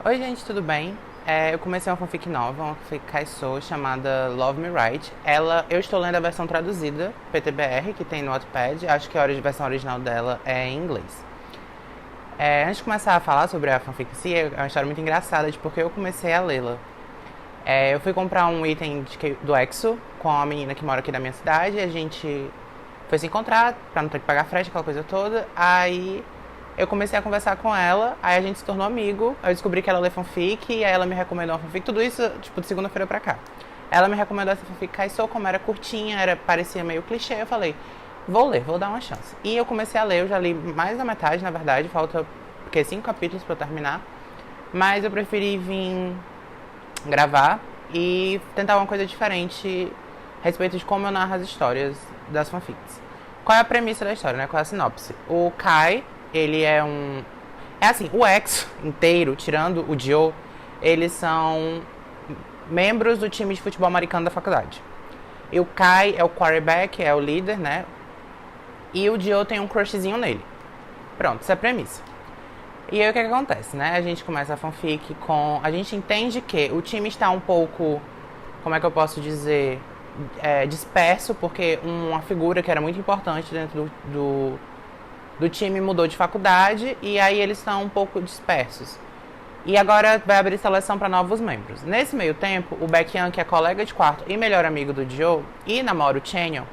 Oi gente, tudo bem? Eu comecei uma fanfic nova, uma fanfic Kaisou, chamada Love Me Right. Eu estou lendo a versão traduzida, PTBR, que tem no Wattpad. Acho que a versão original dela é em inglês. Antes de começar a falar sobre a fanfic em si, é uma história muito engraçada de porque eu comecei a lê-la. Eu fui comprar um item do Exo com a menina que mora aqui da minha cidade. A gente foi se encontrar pra não ter que pagar frete, aquela coisa toda. Aí eu comecei a conversar com ela, aí a gente se tornou amigo. Eu descobri que ela lê fanfic, e aí ela me recomendou uma fanfic. Tudo isso, tipo, de segunda-feira pra cá. Ela me recomendou essa fanfic Kaisou, como era curtinha, parecia meio clichê. Eu falei, vou ler, vou dar uma chance. E eu comecei a ler, eu já li mais da metade, na verdade. Falta, 5 capítulos pra eu terminar. Mas eu preferi vir gravar e tentar uma coisa diferente a respeito de como eu narro as histórias das fanfics. Qual é a premissa da história, né? Qual é a sinopse? O Kai, ele é um... É assim, o EXO inteiro, tirando o Dio, eles são membros do time de futebol americano da faculdade. E o Kai é o quarterback, é o líder, né? E o Dio tem um crushzinho nele. Pronto, essa é a premissa. E aí o que acontece, né? A gente começa a fanfic com... A gente entende que o time está um pouco... Como é que eu posso dizer? Disperso, porque uma figura que era muito importante dentro do time mudou de faculdade, e aí eles estão um pouco dispersos. E agora vai abrir seleção para novos membros. Nesse meio tempo, o Baekhyun, que é colega de quarto e melhor amigo do Dio, e namora o Chanyeol,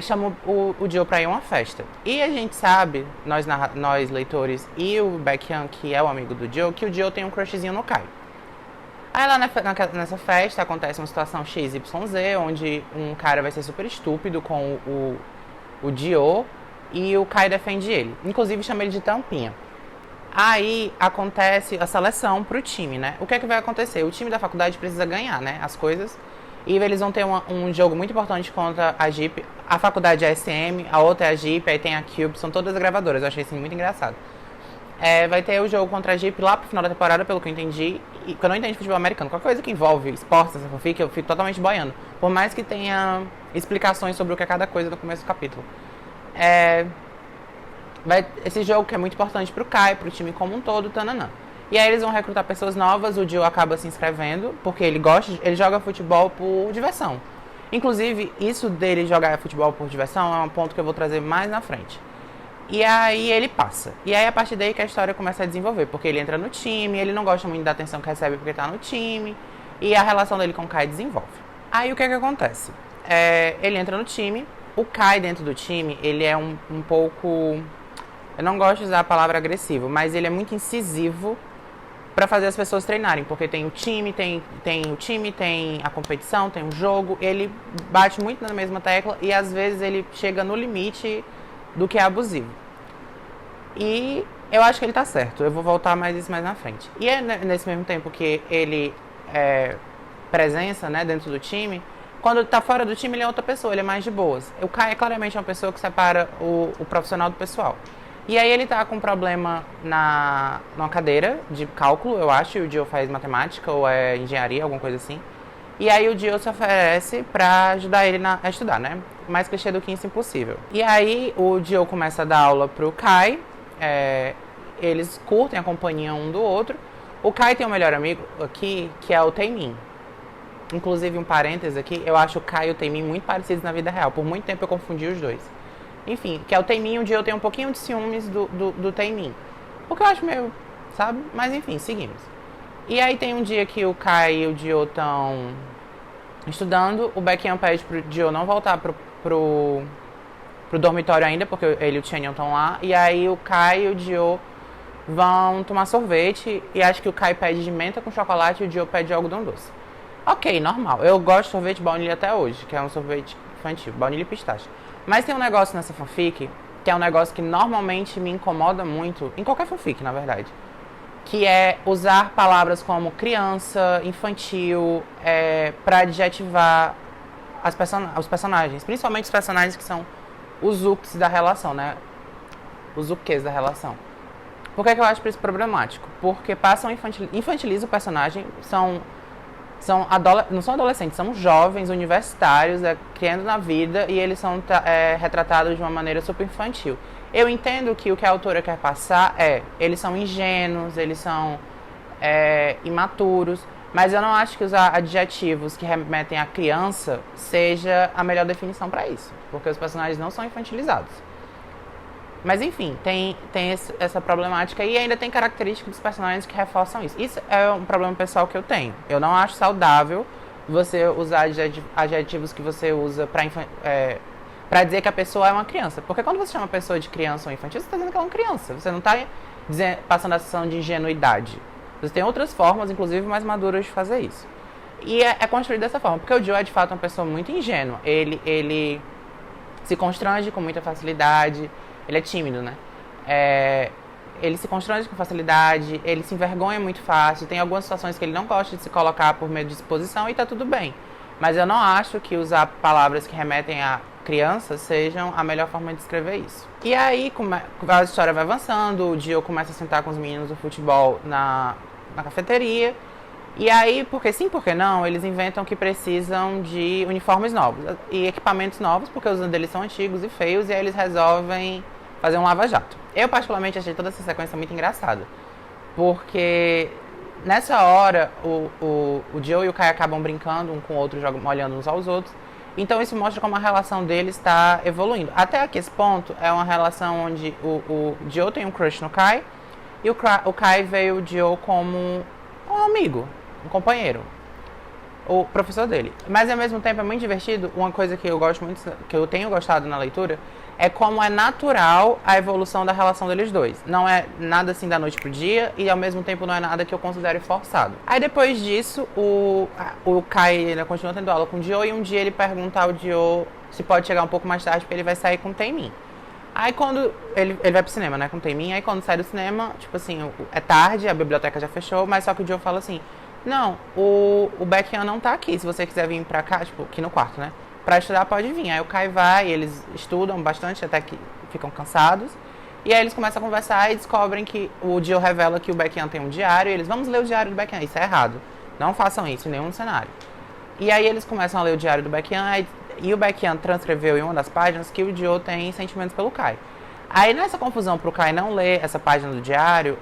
chama o Dio pra ir a uma festa. E a gente sabe, nós leitores, e o Baekhyun, que é o amigo do Dio, que o Dio tem um crushzinho no Kai. Aí lá nessa festa acontece uma situação XYZ, onde um cara vai ser super estúpido com o Dio, e o Kai defende ele. Inclusive chama ele de tampinha. Aí acontece a seleção pro time, né? O que é que vai acontecer? O time da faculdade precisa ganhar, né? As coisas. E eles vão ter um jogo muito importante contra a Jeep. A faculdade é a SM, a outra é a Jeep, aí tem a Cube, são todas gravadoras. Eu achei isso muito engraçado. Vai ter o jogo contra a Jeep lá pro final da temporada, pelo que eu entendi. E que eu não entendo de futebol americano. Qualquer coisa que envolve esportes, essa fanfic, eu fico totalmente boiando. Por mais que tenha explicações sobre o que é cada coisa no começo do capítulo. Esse jogo que é muito importante pro Kai, pro time como um todo, tananã. E aí eles vão recrutar pessoas novas, o Dio acaba se inscrevendo, porque ele joga futebol por diversão. Inclusive, isso dele jogar futebol por diversão é um ponto que eu vou trazer mais na frente. E aí ele passa. E aí a partir daí que a história começa a desenvolver, porque ele entra no time, ele não gosta muito da atenção que recebe porque tá no time, e a relação dele com o Kai desenvolve. Aí o que acontece? Ele entra no time, o Kai dentro do time, ele é um pouco... Eu não gosto de usar a palavra agressivo, mas ele é muito incisivo para fazer as pessoas treinarem, porque tem o time, tem a competição, tem o jogo, ele bate muito na mesma tecla e às vezes ele chega no limite do que é abusivo. E eu acho que ele tá certo, eu vou voltar mais isso mais na frente. E é nesse mesmo tempo que ele presença, né, dentro do time, quando ele tá fora do time ele é outra pessoa, ele é mais de boas. O Kai é claramente uma pessoa que separa o profissional do pessoal. E aí ele tá com um problema numa cadeira de cálculo, eu acho, e o Dio faz matemática ou engenharia, alguma coisa assim. E aí o Dio se oferece pra ajudar ele a estudar, né? Mais clichê do que isso, impossível. E aí o Dio começa a dar aula pro Kai, eles curtem a companhia um do outro. O Kai tem um melhor amigo aqui, que é o Taemin. Inclusive, um parêntese aqui, eu acho o Kai e o Taemin muito parecidos na vida real. Por muito tempo eu confundi os dois. Enfim, que é o Taemin, o Dio tem um pouquinho de ciúmes do Taemin. O que eu acho meio, sabe? Mas enfim, seguimos. E aí tem um dia que o Kai e o Dio estão estudando, o Baekhyun pede pro Dio não voltar pro dormitório ainda, porque ele e o Chanyeol estão lá. E aí o Kai e o Dio vão tomar sorvete, e acho que o Kai pede de menta com chocolate e o Dio pede de algodão doce. Ok, normal. Eu gosto de sorvete baunilha até hoje, que é um sorvete infantil, baunilha e pistache. Mas tem um negócio nessa fanfic, que é um negócio que normalmente me incomoda muito, em qualquer fanfic, na verdade, que é usar palavras como criança, infantil, pra adjetivar os personagens, principalmente os personagens que são os uks da relação, né? Os uques da relação. Por que eu acho isso problemático? Porque infantilizam o personagem, não são adolescentes, são jovens universitários criando na vida, e eles são retratados de uma maneira super infantil. Eu entendo que o que a autora quer passar eles são ingênuos, eles são imaturos. Mas eu não acho que usar adjetivos que remetem à criança seja a melhor definição para isso. Porque os personagens não são infantilizados. Mas enfim, tem essa problemática e ainda tem características dos personagens que reforçam isso. Isso é um problema pessoal que eu tenho. Eu não acho saudável você usar adjetivos que você usa pra dizer que a pessoa é uma criança. Porque quando você chama a pessoa de criança ou infantil, você está dizendo que ela é uma criança. Você não está passando a sensação de ingenuidade. Você tem outras formas, inclusive mais maduras, de fazer isso. E é construído dessa forma. Porque o Joe é de fato uma pessoa muito ingênua. Ele se constrange com muita facilidade. Ele é tímido, né? Ele se constrange com facilidade, ele se envergonha muito fácil. Tem algumas situações que ele não gosta de se colocar por meio de exposição e tá tudo bem. Mas eu não acho que usar palavras que remetem a crianças sejam a melhor forma de descrever isso. E aí a história vai avançando, o Joe começa a sentar com os meninos do futebol na cafeteria. E aí, porque sim, porque não, eles inventam que precisam de uniformes novos e equipamentos novos, porque os deles são antigos e feios, e aí eles resolvem fazer um lava-jato. Eu particularmente achei toda essa sequência muito engraçada, porque nessa hora o Joe e o Kai acabam brincando um com o outro, olhando uns aos outros. Então isso mostra como a relação deles está evoluindo. Até aqui esse ponto é uma relação onde o Joe tem um crush no Kai e o Kai vê o Joe como um amigo, um companheiro, o professor dele. Mas ao mesmo tempo é muito divertido. Uma coisa que eu gosto muito, que eu tenho gostado na leitura, é como é natural a evolução da relação deles dois. Não é nada assim da noite pro dia e ao mesmo tempo não é nada que eu considere forçado. Aí depois disso, o Kai ainda continua tendo aula com o Joe e um dia ele pergunta ao Joe se pode chegar um pouco mais tarde porque ele vai sair com o Taemin. Aí quando ele vai pro cinema, né, com o Taemin, aí quando sai do cinema, tipo assim, é tarde, a biblioteca já fechou, mas só que o Joe fala assim: não, o Baekhyun não tá aqui, se você quiser vir pra cá, tipo, aqui no quarto, né? Pra estudar pode vir. Aí o Kai vai, eles estudam bastante até que ficam cansados. E aí eles começam a conversar e descobrem que o Joe revela que o Baekhyun tem um diário. E eles, vamos ler o diário do Baekhyun. Isso é errado. Não façam isso em nenhum cenário. E aí eles começam a ler o diário do Baekhyun. E o Baekhyun transcreveu em uma das páginas que o Joe tem sentimentos pelo Kai. Aí nessa confusão pro Kai não ler essa página do diário,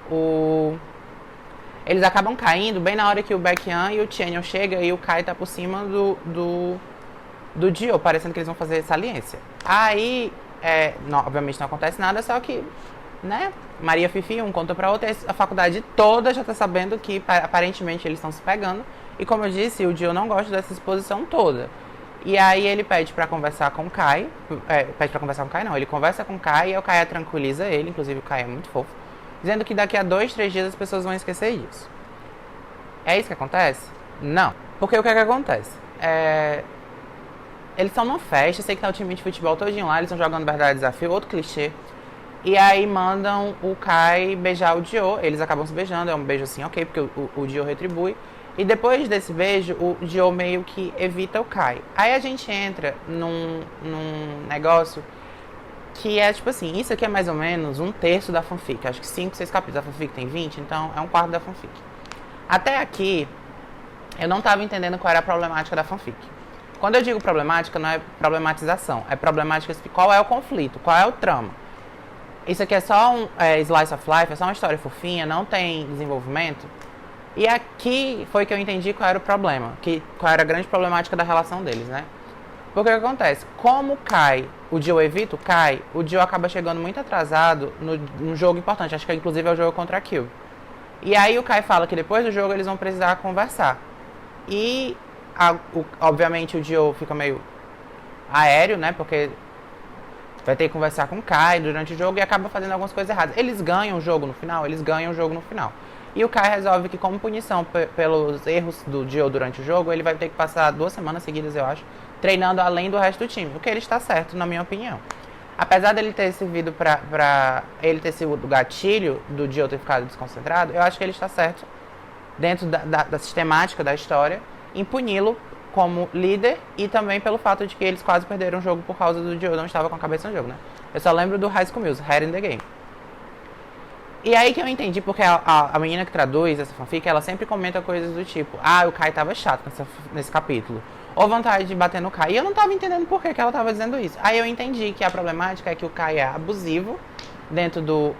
eles acabam caindo bem na hora que o Baekhyun e o Chanyeol chegam e o Kai tá por cima do Joe, parecendo que eles vão fazer saliência. Aí, obviamente não acontece nada, só que, né, Maria Fifi, um conta pra outra, a faculdade toda já tá sabendo que aparentemente eles estão se pegando. E como eu disse, o Joe não gosta dessa exposição toda. E aí ele pede pra conversar com o Kai, ele conversa com o Kai e o Kai tranquiliza ele, inclusive o Kai é muito fofo, dizendo que daqui a 2, 3 dias as pessoas vão esquecer disso. É isso que acontece? Não. Porque o que é que acontece? Eles estão numa festa, sei que tá o time de futebol todinho lá, eles estão jogando Verdade Desafio, outro clichê. E aí mandam o Kai beijar o Joe, eles acabam se beijando, é um beijo assim, ok, porque o Joe retribui. E depois desse beijo, o Joe meio que evita o Kai. Aí a gente entra num negócio que é tipo assim, isso aqui é mais ou menos 1/3 da fanfic, acho que 5, 6 capítulos, a fanfic tem 20, então é 1/4 da fanfic. Até aqui, eu não tava entendendo qual era a problemática da fanfic. Quando eu digo problemática, não é problematização, é problemática, qual é o conflito, qual é o trama. Isso aqui é só um slice of life, é só uma história fofinha, não tem desenvolvimento. E aqui foi que eu entendi qual era o problema, qual era a grande problemática da relação deles, né? Porque o que acontece? Como o Joe evita o Kai, o Joe acaba chegando muito atrasado no jogo importante, acho que inclusive é o jogo contra a Cube. E aí o Kai fala que depois do jogo eles vão precisar conversar. E obviamente o Joe fica meio aéreo, né? Porque vai ter que conversar com o Kai durante o jogo e acaba fazendo algumas coisas erradas. Eles ganham o jogo no final. E o Kai resolve que, como punição pelos erros do Joe durante o jogo, ele vai ter que passar 2 semanas seguidas, eu acho, treinando além do resto do time. O que ele está certo, na minha opinião. Apesar dele ter servido pra ele ter sido o gatilho do Joe ter ficado desconcentrado, eu acho que ele está certo, dentro da sistemática da história, em puni-lo como líder e também pelo fato de que eles quase perderam o jogo por causa do Joe não estava com a cabeça no jogo, né? Eu só lembro do High School Musical, Head in the Game. E aí que eu entendi, porque a menina que traduz essa fanfic, ela sempre comenta coisas do tipo, o Kai tava chato nesse capítulo, ou vontade de bater no Kai. E eu não tava entendendo por que ela tava dizendo isso. Aí eu entendi que a problemática é que o Kai é abusivo,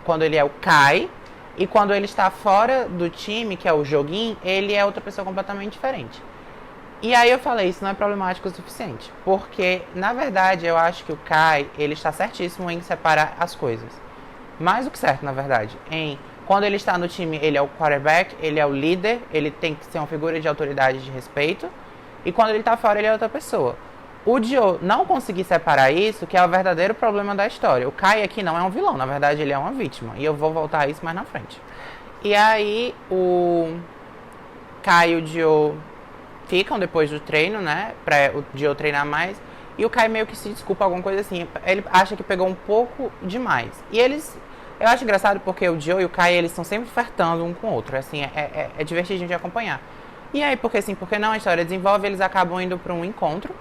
quando ele é o Kai, E quando ele está fora do time, que é o joguinho, ele é outra pessoa completamente diferente. E aí eu falei, isso não é problemático o suficiente. Porque, na verdade, eu acho que o Kai, ele está certíssimo em separar as coisas. Mais do que certo, na verdade. Quando ele está no time, ele é o quarterback, ele é o líder, ele tem que ser uma figura de autoridade de respeito. E quando ele está fora, ele é outra pessoa. O Joe não conseguir separar isso, que é o verdadeiro problema da história. O Kai aqui não é um vilão, na verdade ele é uma vítima. E eu vou voltar a isso mais na frente. E aí o Kai e o Joe ficam depois do treino, né? Pra o Joe treinar mais. E o Kai meio que se desculpa, alguma coisa assim. Ele acha que pegou um pouco demais. E eles... Eu acho engraçado porque o Joe e o Kai, eles estão sempre flertando um com o outro. Assim, é divertido de acompanhar. E aí, porque não, a história desenvolve, eles acabam indo pra um encontro.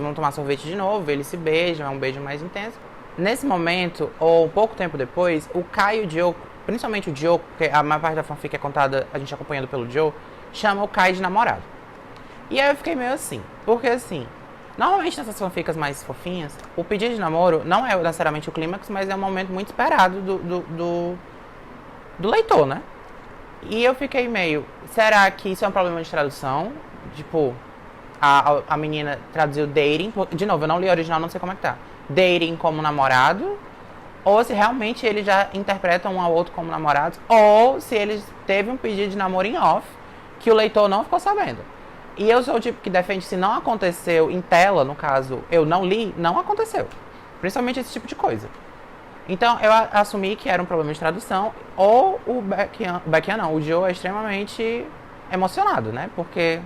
Vão tomar sorvete de novo, eles se beijam, é um beijo mais intenso. Nesse momento, ou pouco tempo depois, o Kai e o Joe, principalmente o Joe, porque a maior parte da fanfic é contada, a gente acompanhando pelo Joe, chama o Kai de namorado. E aí eu fiquei meio assim, porque assim, normalmente nessas fanficas mais fofinhas, o pedido de namoro não é necessariamente o clímax, mas é um momento muito esperado do leitor, né? E eu fiquei meio, será que isso é um problema de tradução? Tipo, a menina traduziu dating, de novo, eu não li a original, não sei como é que tá. Dating como namorado, ou se realmente eles já interpretam um ao outro como namorados, ou se eles teve um pedido de namoro em off, que o leitor não ficou sabendo. E eu sou o tipo que defende, se não aconteceu em tela, no caso, eu não li, não aconteceu. Principalmente esse tipo de coisa. Então, eu assumi que era um problema de tradução, ou o Beckian não, o Joe é extremamente emocionado, né? Porque...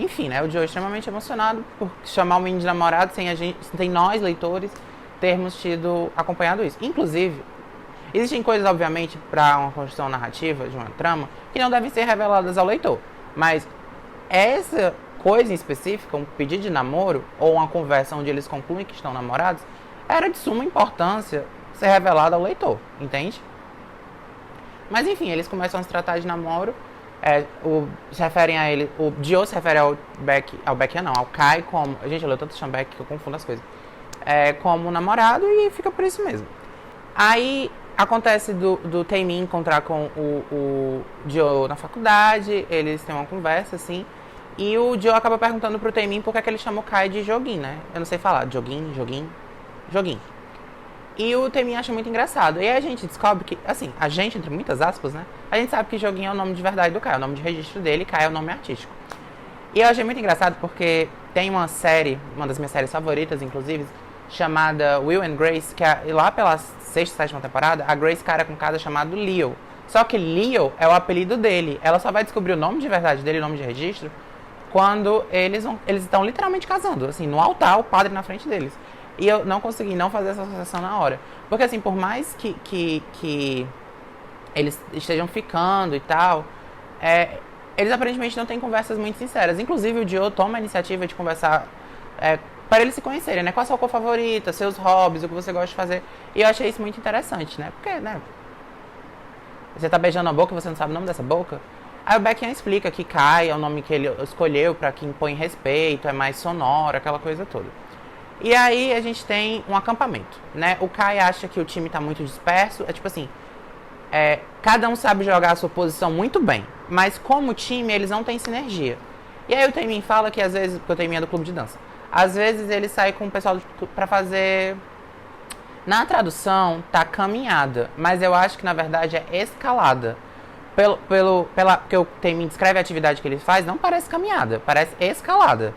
Enfim, né? O Joe é extremamente emocionado por chamar o menino de namorado sem nós, leitores, termos acompanhado isso. Inclusive, existem coisas, obviamente, para uma construção narrativa de uma trama que não devem ser reveladas ao leitor. Mas essa coisa em específica, um pedido de namoro ou uma conversa onde eles concluem que estão namorados, era de suma importância ser revelada ao leitor, entende? Mas enfim, eles começam a se tratar de namoro. Se referem a ele, o Joe se refere ao Beckian não, ao Kai como... Gente, eu leio tanto Beck que eu confundo as coisas. Como namorado e fica por isso mesmo. Aí acontece do Taemin encontrar com o Joe na faculdade, eles têm uma conversa, assim, e o Joe acaba perguntando pro Taemin por que ele chama o Kai de Joguinho, né? Eu não sei falar, Joguinho. E o Taemin acha muito engraçado. E aí a gente descobre que, assim, a gente, entre muitas aspas, né? A gente sabe que Joguinho é o nome de verdade do Kai, é o nome de registro dele, e Kai é o nome artístico. E eu achei muito engraçado porque tem uma série, uma das minhas séries favoritas, inclusive, chamada Will and Grace, que lá pela sexta, sétima temporada, a Grace cara com um cara chamado Leo. Só que Leo é o apelido dele. Ela só vai descobrir o nome de verdade dele, o nome de registro, quando eles estão literalmente casando, assim, no altar, o padre na frente deles. E eu não consegui não fazer essa associação na hora. Porque, assim, por mais que eles estejam ficando e tal, eles aparentemente não têm conversas muito sinceras. Inclusive, o Joe toma a iniciativa de conversar para eles se conhecerem, né? Qual a sua cor favorita, seus hobbies, o que você gosta de fazer. E eu achei isso muito interessante, né? Porque, né? Você tá beijando a boca e você não sabe o nome dessa boca? Aí o Beckian explica que Kai é o nome que ele escolheu para quem impõe respeito, é mais sonoro, aquela coisa toda. E aí a gente tem um acampamento, né? O Kai acha que o time tá muito disperso, tipo assim, cada um sabe jogar a sua posição muito bem, mas como time eles não têm sinergia. E aí o Taemin fala que às vezes, porque o Taemin é do clube de dança, às vezes ele sai com o pessoal pra fazer... Na tradução tá caminhada, mas eu acho que na verdade é escalada. Porque o Taemin descreve a atividade que ele faz, não parece caminhada, parece escalada.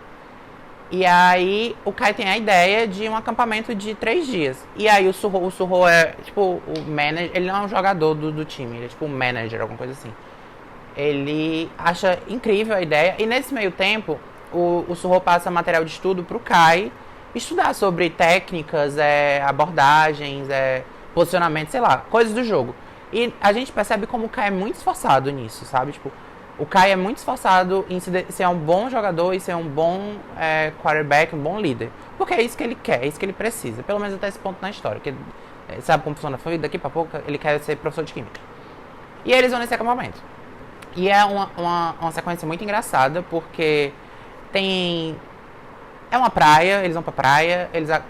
E aí o Kai tem a ideia de um acampamento de 3 dias. E aí o Suho é tipo o manager, ele não é um jogador do time, ele é tipo um manager, alguma coisa assim. Ele acha incrível a ideia, e nesse meio tempo o Suho passa material de estudo pro Kai estudar sobre técnicas, abordagens, posicionamento, sei lá, coisas do jogo. E a gente percebe como o Kai é muito esforçado nisso, sabe? Tipo, o Kai é muito esforçado em ser um bom jogador e ser um bom quarterback, um bom líder. Porque é isso que ele quer, é isso que ele precisa. Pelo menos até esse ponto na história. Que, sabe como funciona a vida? Daqui pra pouco ele quer ser professor de química. E aí eles vão nesse acampamento. E é uma sequência muito engraçada, porque tem... É uma praia, eles vão pra praia,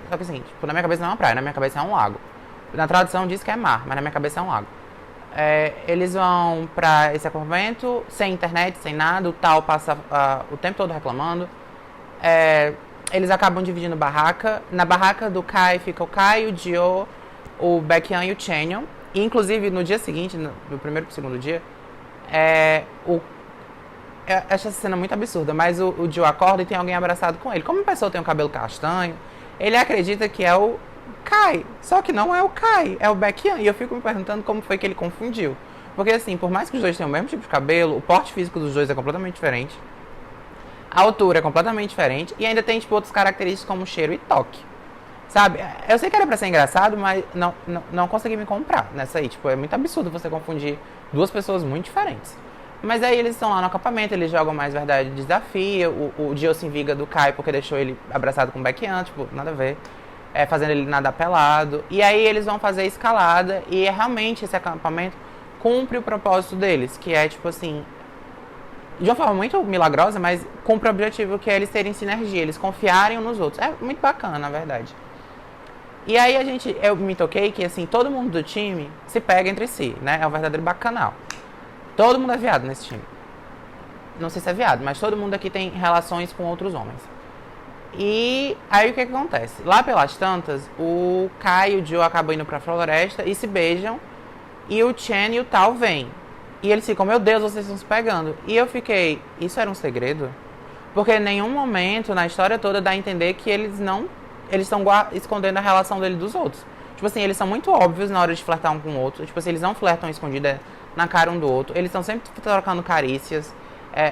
só que assim, tipo, na minha cabeça não é uma praia, na minha cabeça é um lago. Na tradução diz que é mar, mas na minha cabeça é um lago. Eles vão pra esse acampamento, sem internet, sem nada, o Tal passa o tempo todo reclamando. Eles acabam dividindo barraca. Na barraca do Kai fica o Kai, o Dio, o Baekhyun e o Chanyeon. E, inclusive, no dia seguinte, do primeiro pro segundo dia, eu acho essa cena muito absurda, mas o Dio acorda e tem alguém abraçado com ele. Como a pessoa tem o cabelo castanho, ele acredita que é o Kai, só que não é o Kai, é o Baekhyun. E eu fico me perguntando como foi que ele confundiu. Porque assim, por mais que os dois tenham o mesmo tipo de cabelo, o porte físico dos dois é completamente diferente. A altura é completamente diferente. E ainda tem, tipo, outras características como cheiro e toque. Sabe? Eu sei que era pra ser engraçado, mas não consegui me comprar nessa aí. Tipo, é muito absurdo você confundir duas pessoas muito diferentes. Mas aí eles estão lá no acampamento, eles jogam mais verdade de desafio. O Dio se vinga do Kai porque deixou ele abraçado com o Baekhyun, tipo, nada a ver. Fazendo ele nadar pelado. E aí eles vão fazer a escalada e realmente esse acampamento cumpre o propósito deles, que é, tipo assim, de uma forma muito milagrosa, mas cumpre o objetivo que é eles terem sinergia, eles confiarem uns nos outros. É muito bacana, na verdade. E aí eu me toquei que, assim, todo mundo do time se pega entre si, né? É um verdadeiro bacanal. Todo mundo é viado nesse time. Não sei se é viado, mas todo mundo aqui tem relações com outros homens. E aí o que acontece? Lá pelas tantas, o Kai e o Dio acabam indo pra floresta e se beijam. E o Chen e o Tal vêm. E eles ficam, meu Deus, vocês estão se pegando. E eu fiquei, isso era um segredo? Porque em nenhum momento na história toda dá a entender que eles estão escondendo a relação dele dos outros. Tipo assim, eles são muito óbvios na hora de flertar um com o outro. Tipo assim, eles não flertam escondido na cara um do outro. Eles estão sempre trocando carícias.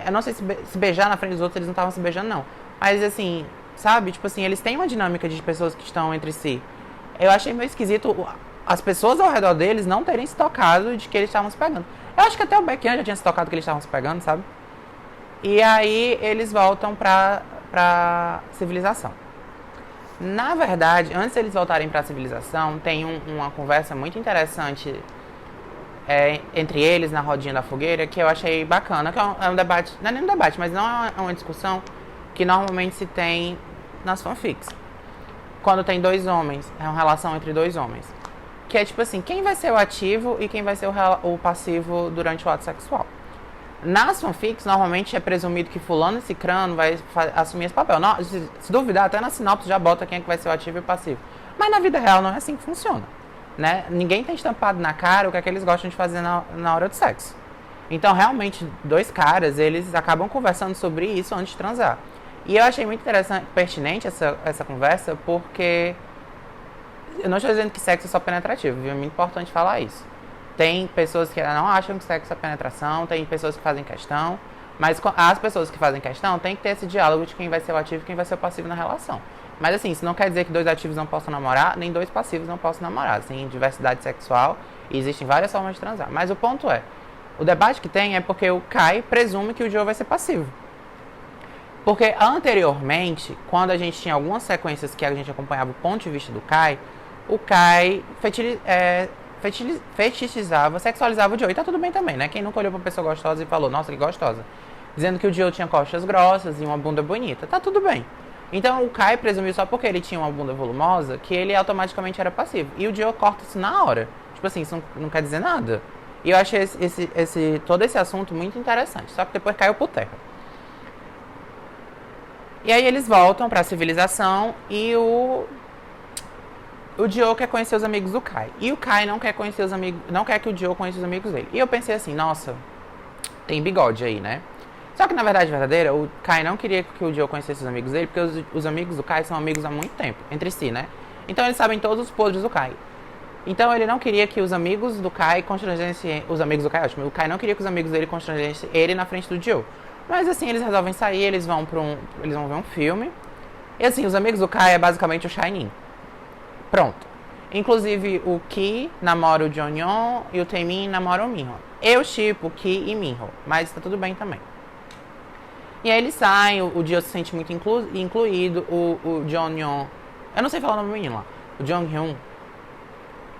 Eu não sei se beijar na frente dos outros, eles não estavam se beijando, não. Mas assim, sabe? Tipo assim, eles têm uma dinâmica de pessoas que estão entre si. Eu achei meio esquisito as pessoas ao redor deles não terem se tocado de que eles estavam se pegando. Eu acho que até o Baekhyun já tinha se tocado que eles estavam se pegando, sabe? E aí eles voltam pra civilização. Na verdade, antes deles voltarem pra civilização, tem uma conversa muito interessante entre eles na rodinha da fogueira, que eu achei bacana, que é um debate, não é nem um debate, mas não é uma discussão que normalmente se tem nas fanfics. Quando tem dois homens, é uma relação entre dois homens. Que é tipo assim, quem vai ser o ativo e quem vai ser o passivo durante o ato sexual. Nas fanfics, normalmente é presumido que fulano e cicrano vai assumir esse papel. Não, se duvidar, até na sinopse já bota quem é que vai ser o ativo e o passivo. Mas na vida real não é assim que funciona. Né? Ninguém tem estampado na cara o que é que eles gostam de fazer na hora do sexo. Então, realmente, dois caras, eles acabam conversando sobre isso antes de transar. E eu achei muito interessante, pertinente essa conversa, porque eu não estou dizendo que sexo é só penetrativo, viu? É muito importante falar isso. Tem pessoas que não acham que sexo é penetração, tem pessoas que fazem questão, mas as pessoas que fazem questão tem que ter esse diálogo de quem vai ser o ativo e quem vai ser o passivo na relação. Mas assim, isso não quer dizer que dois ativos não possam namorar, nem dois passivos não possam namorar. Tem diversidade sexual e existem várias formas de transar. Mas o ponto é, o debate que tem é porque o Kai presume que o Joe vai ser passivo. Porque anteriormente, quando a gente tinha algumas sequências que a gente acompanhava o ponto de vista do Kai, o Kai fetichizava, sexualizava o Joe. E tá tudo bem também, né? Quem nunca olhou pra uma pessoa gostosa e falou, nossa, que gostosa. Dizendo que o Joe tinha costas grossas e uma bunda bonita. Tá tudo bem. Então o Kai presumiu só porque ele tinha uma bunda volumosa que ele automaticamente era passivo. E o Joe corta isso na hora. Tipo assim, isso não quer dizer nada. E eu achei todo esse assunto muito interessante. Só que depois caiu por terra. E aí eles voltam pra civilização e o Joe quer conhecer os amigos do Kai. E o Kai não quer conhecer os amigos, não quer que o Joe conheça os amigos dele. E eu pensei assim, nossa, tem bigode aí, né? Só que na verdade verdadeira, o Kai não queria que o Joe conhecesse os amigos dele, porque os amigos do Kai são amigos há muito tempo, entre si, né? Então eles sabem todos os podres do Kai. Então ele não queria que os amigos do Kai constrangessem... Os amigos do Kai, ótimo. O Kai não queria que os amigos dele constrangessem ele na frente do Joe. Mas assim, eles resolvem sair, eles vão ver um filme. E assim, os amigos do Kai é basicamente o Shinin. Pronto. Inclusive o Ki namora o Jeongyeon e o Taemin namora o Minho. Eu shippo Ki e Minho, mas tá tudo bem também. E aí eles saem, o Joe se sente muito incluído, o Jeongyeon... Eu não sei falar o nome do menino lá. O Jonghyun,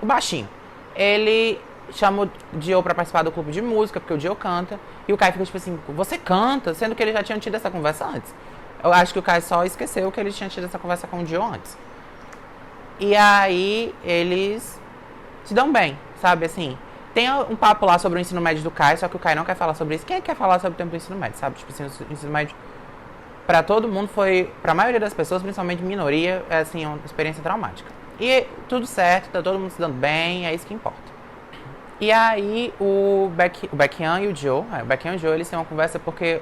o baixinho, ele chama o Joe pra participar do clube de música, porque o Joe canta. E o Kai fica tipo assim, você canta? Sendo que eles já tinham tido essa conversa antes. Eu acho que o Kai só esqueceu que eles tinham tido essa conversa com o Joe antes. E aí eles se dão bem, sabe, assim. Tem um papo lá sobre o ensino médio do Kai, só que o Kai não quer falar sobre isso. Quem quer falar sobre o tempo do ensino médio, sabe? Tipo assim, o ensino médio pra todo mundo foi, pra maioria das pessoas, principalmente minoria, é assim, uma experiência traumática. E tudo certo, tá todo mundo se dando bem, é isso que importa. E aí o Baekhyun e o Joe, o Baekhyun e o Joe, eles têm uma conversa porque,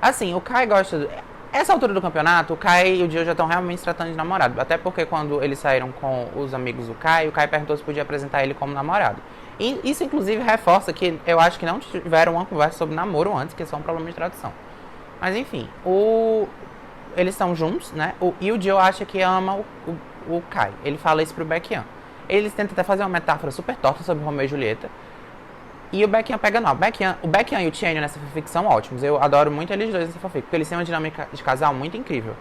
assim, o Kai gosta... Essa altura do campeonato, o Kai e o Joe já estão realmente se tratando de namorado. Até porque quando eles saíram com os amigos do Kai, o Kai perguntou se podia apresentar ele como namorado. E isso, inclusive, reforça que eu acho que não tiveram uma conversa sobre namoro antes, que é só um problema de tradução. Mas, enfim, eles estão juntos, né? E o Joe acha que ama o Kai. Ele fala isso pro Baekhyun. Eles tentam até fazer uma metáfora super torta sobre Romeu e Julieta. E o Baekhyun pega não. O Baekhyun e o Chanyeol nessa fanfic são ótimos. Eu adoro muito eles dois nessa fanfic, porque eles têm uma dinâmica de casal muito incrível.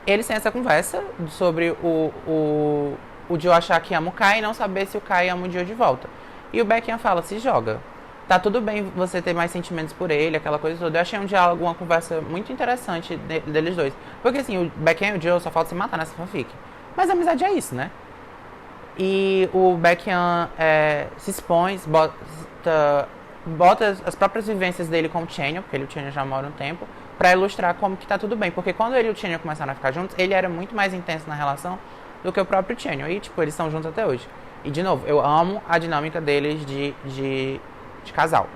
Eles têm essa conversa sobre o Joe achar que ama o Kai e não saber se o Kai ama o Joe de volta. E o Baekhyun fala, se joga. Tá tudo bem você ter mais sentimentos por ele, aquela coisa toda. Eu achei um diálogo, uma conversa muito interessante deles dois. Porque assim, o Baekhyun e o Joe só falta se matar nessa fanfic. Mas a amizade é isso, né? E o Baekhyun se expõe, bota as próprias vivências dele com o Chanyeol, porque ele e o Chanyeol já moram um tempo, pra ilustrar como que tá tudo bem. Porque quando ele e o Chanyeol começaram a ficar juntos, ele era muito mais intenso na relação do que o próprio Chanyeol. E, tipo, eles estão juntos até hoje. E, de novo, eu amo a dinâmica deles de casal.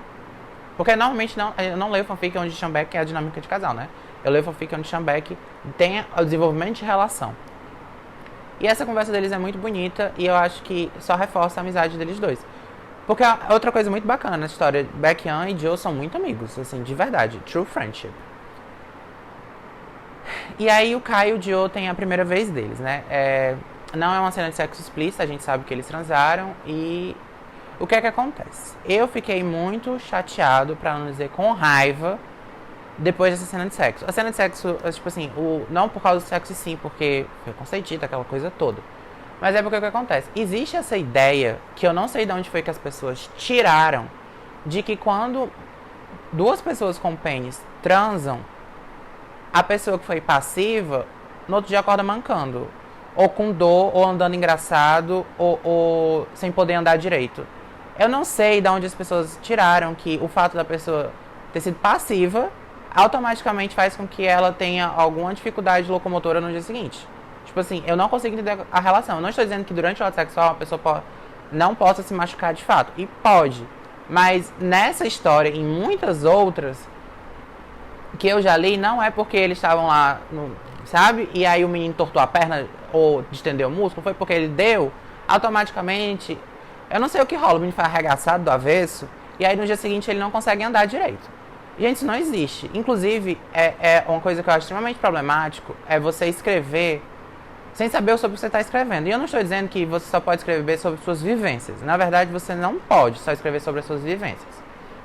Porque, normalmente, eu não leio fanfic onde Shanbaek é a dinâmica de casal, né? Eu leio fanfic onde Shanbaek tem o desenvolvimento de relação. E essa conversa deles é muito bonita e eu acho que só reforça a amizade deles dois. Porque outra coisa muito bacana na história, Baekhyun e Joe são muito amigos, assim, de verdade. True friendship. E aí o Kai e o Joe têm a primeira vez deles, né? Não é uma cena de sexo explícita, a gente sabe que eles transaram e... O que é que acontece? Eu fiquei muito chateado, pra não dizer com raiva, depois dessa cena de sexo. A cena de sexo, tipo assim, não por causa do sexo sim, porque foi consentido, aquela coisa toda. Mas é porque o que acontece? Existe essa ideia, que eu não sei de onde foi que as pessoas tiraram, de que quando duas pessoas com pênis transam, a pessoa que foi passiva, no outro dia acorda mancando. Ou com dor, ou andando engraçado, ou sem poder andar direito. Eu não sei de onde as pessoas tiraram que o fato da pessoa ter sido passiva automaticamente faz com que ela tenha alguma dificuldade locomotora no dia seguinte. Tipo assim, eu não consigo entender a relação. Eu não estou dizendo que durante o ato sexual a pessoa não possa se machucar de fato. E pode. Mas nessa história e em muitas outras que eu já li, não é porque eles estavam lá, sabe? E aí o menino tortou a perna ou distendeu o músculo. Foi porque ele deu, automaticamente... Eu não sei o que rola, o menino foi arregaçado do avesso. E aí no dia seguinte ele não consegue andar direito. Gente, isso não existe. Inclusive, é uma coisa que eu acho extremamente problemático, é você escrever sem saber sobre o que você está escrevendo. E eu não estou dizendo que você só pode escrever sobre suas vivências. Na verdade, você não pode só escrever sobre as suas vivências.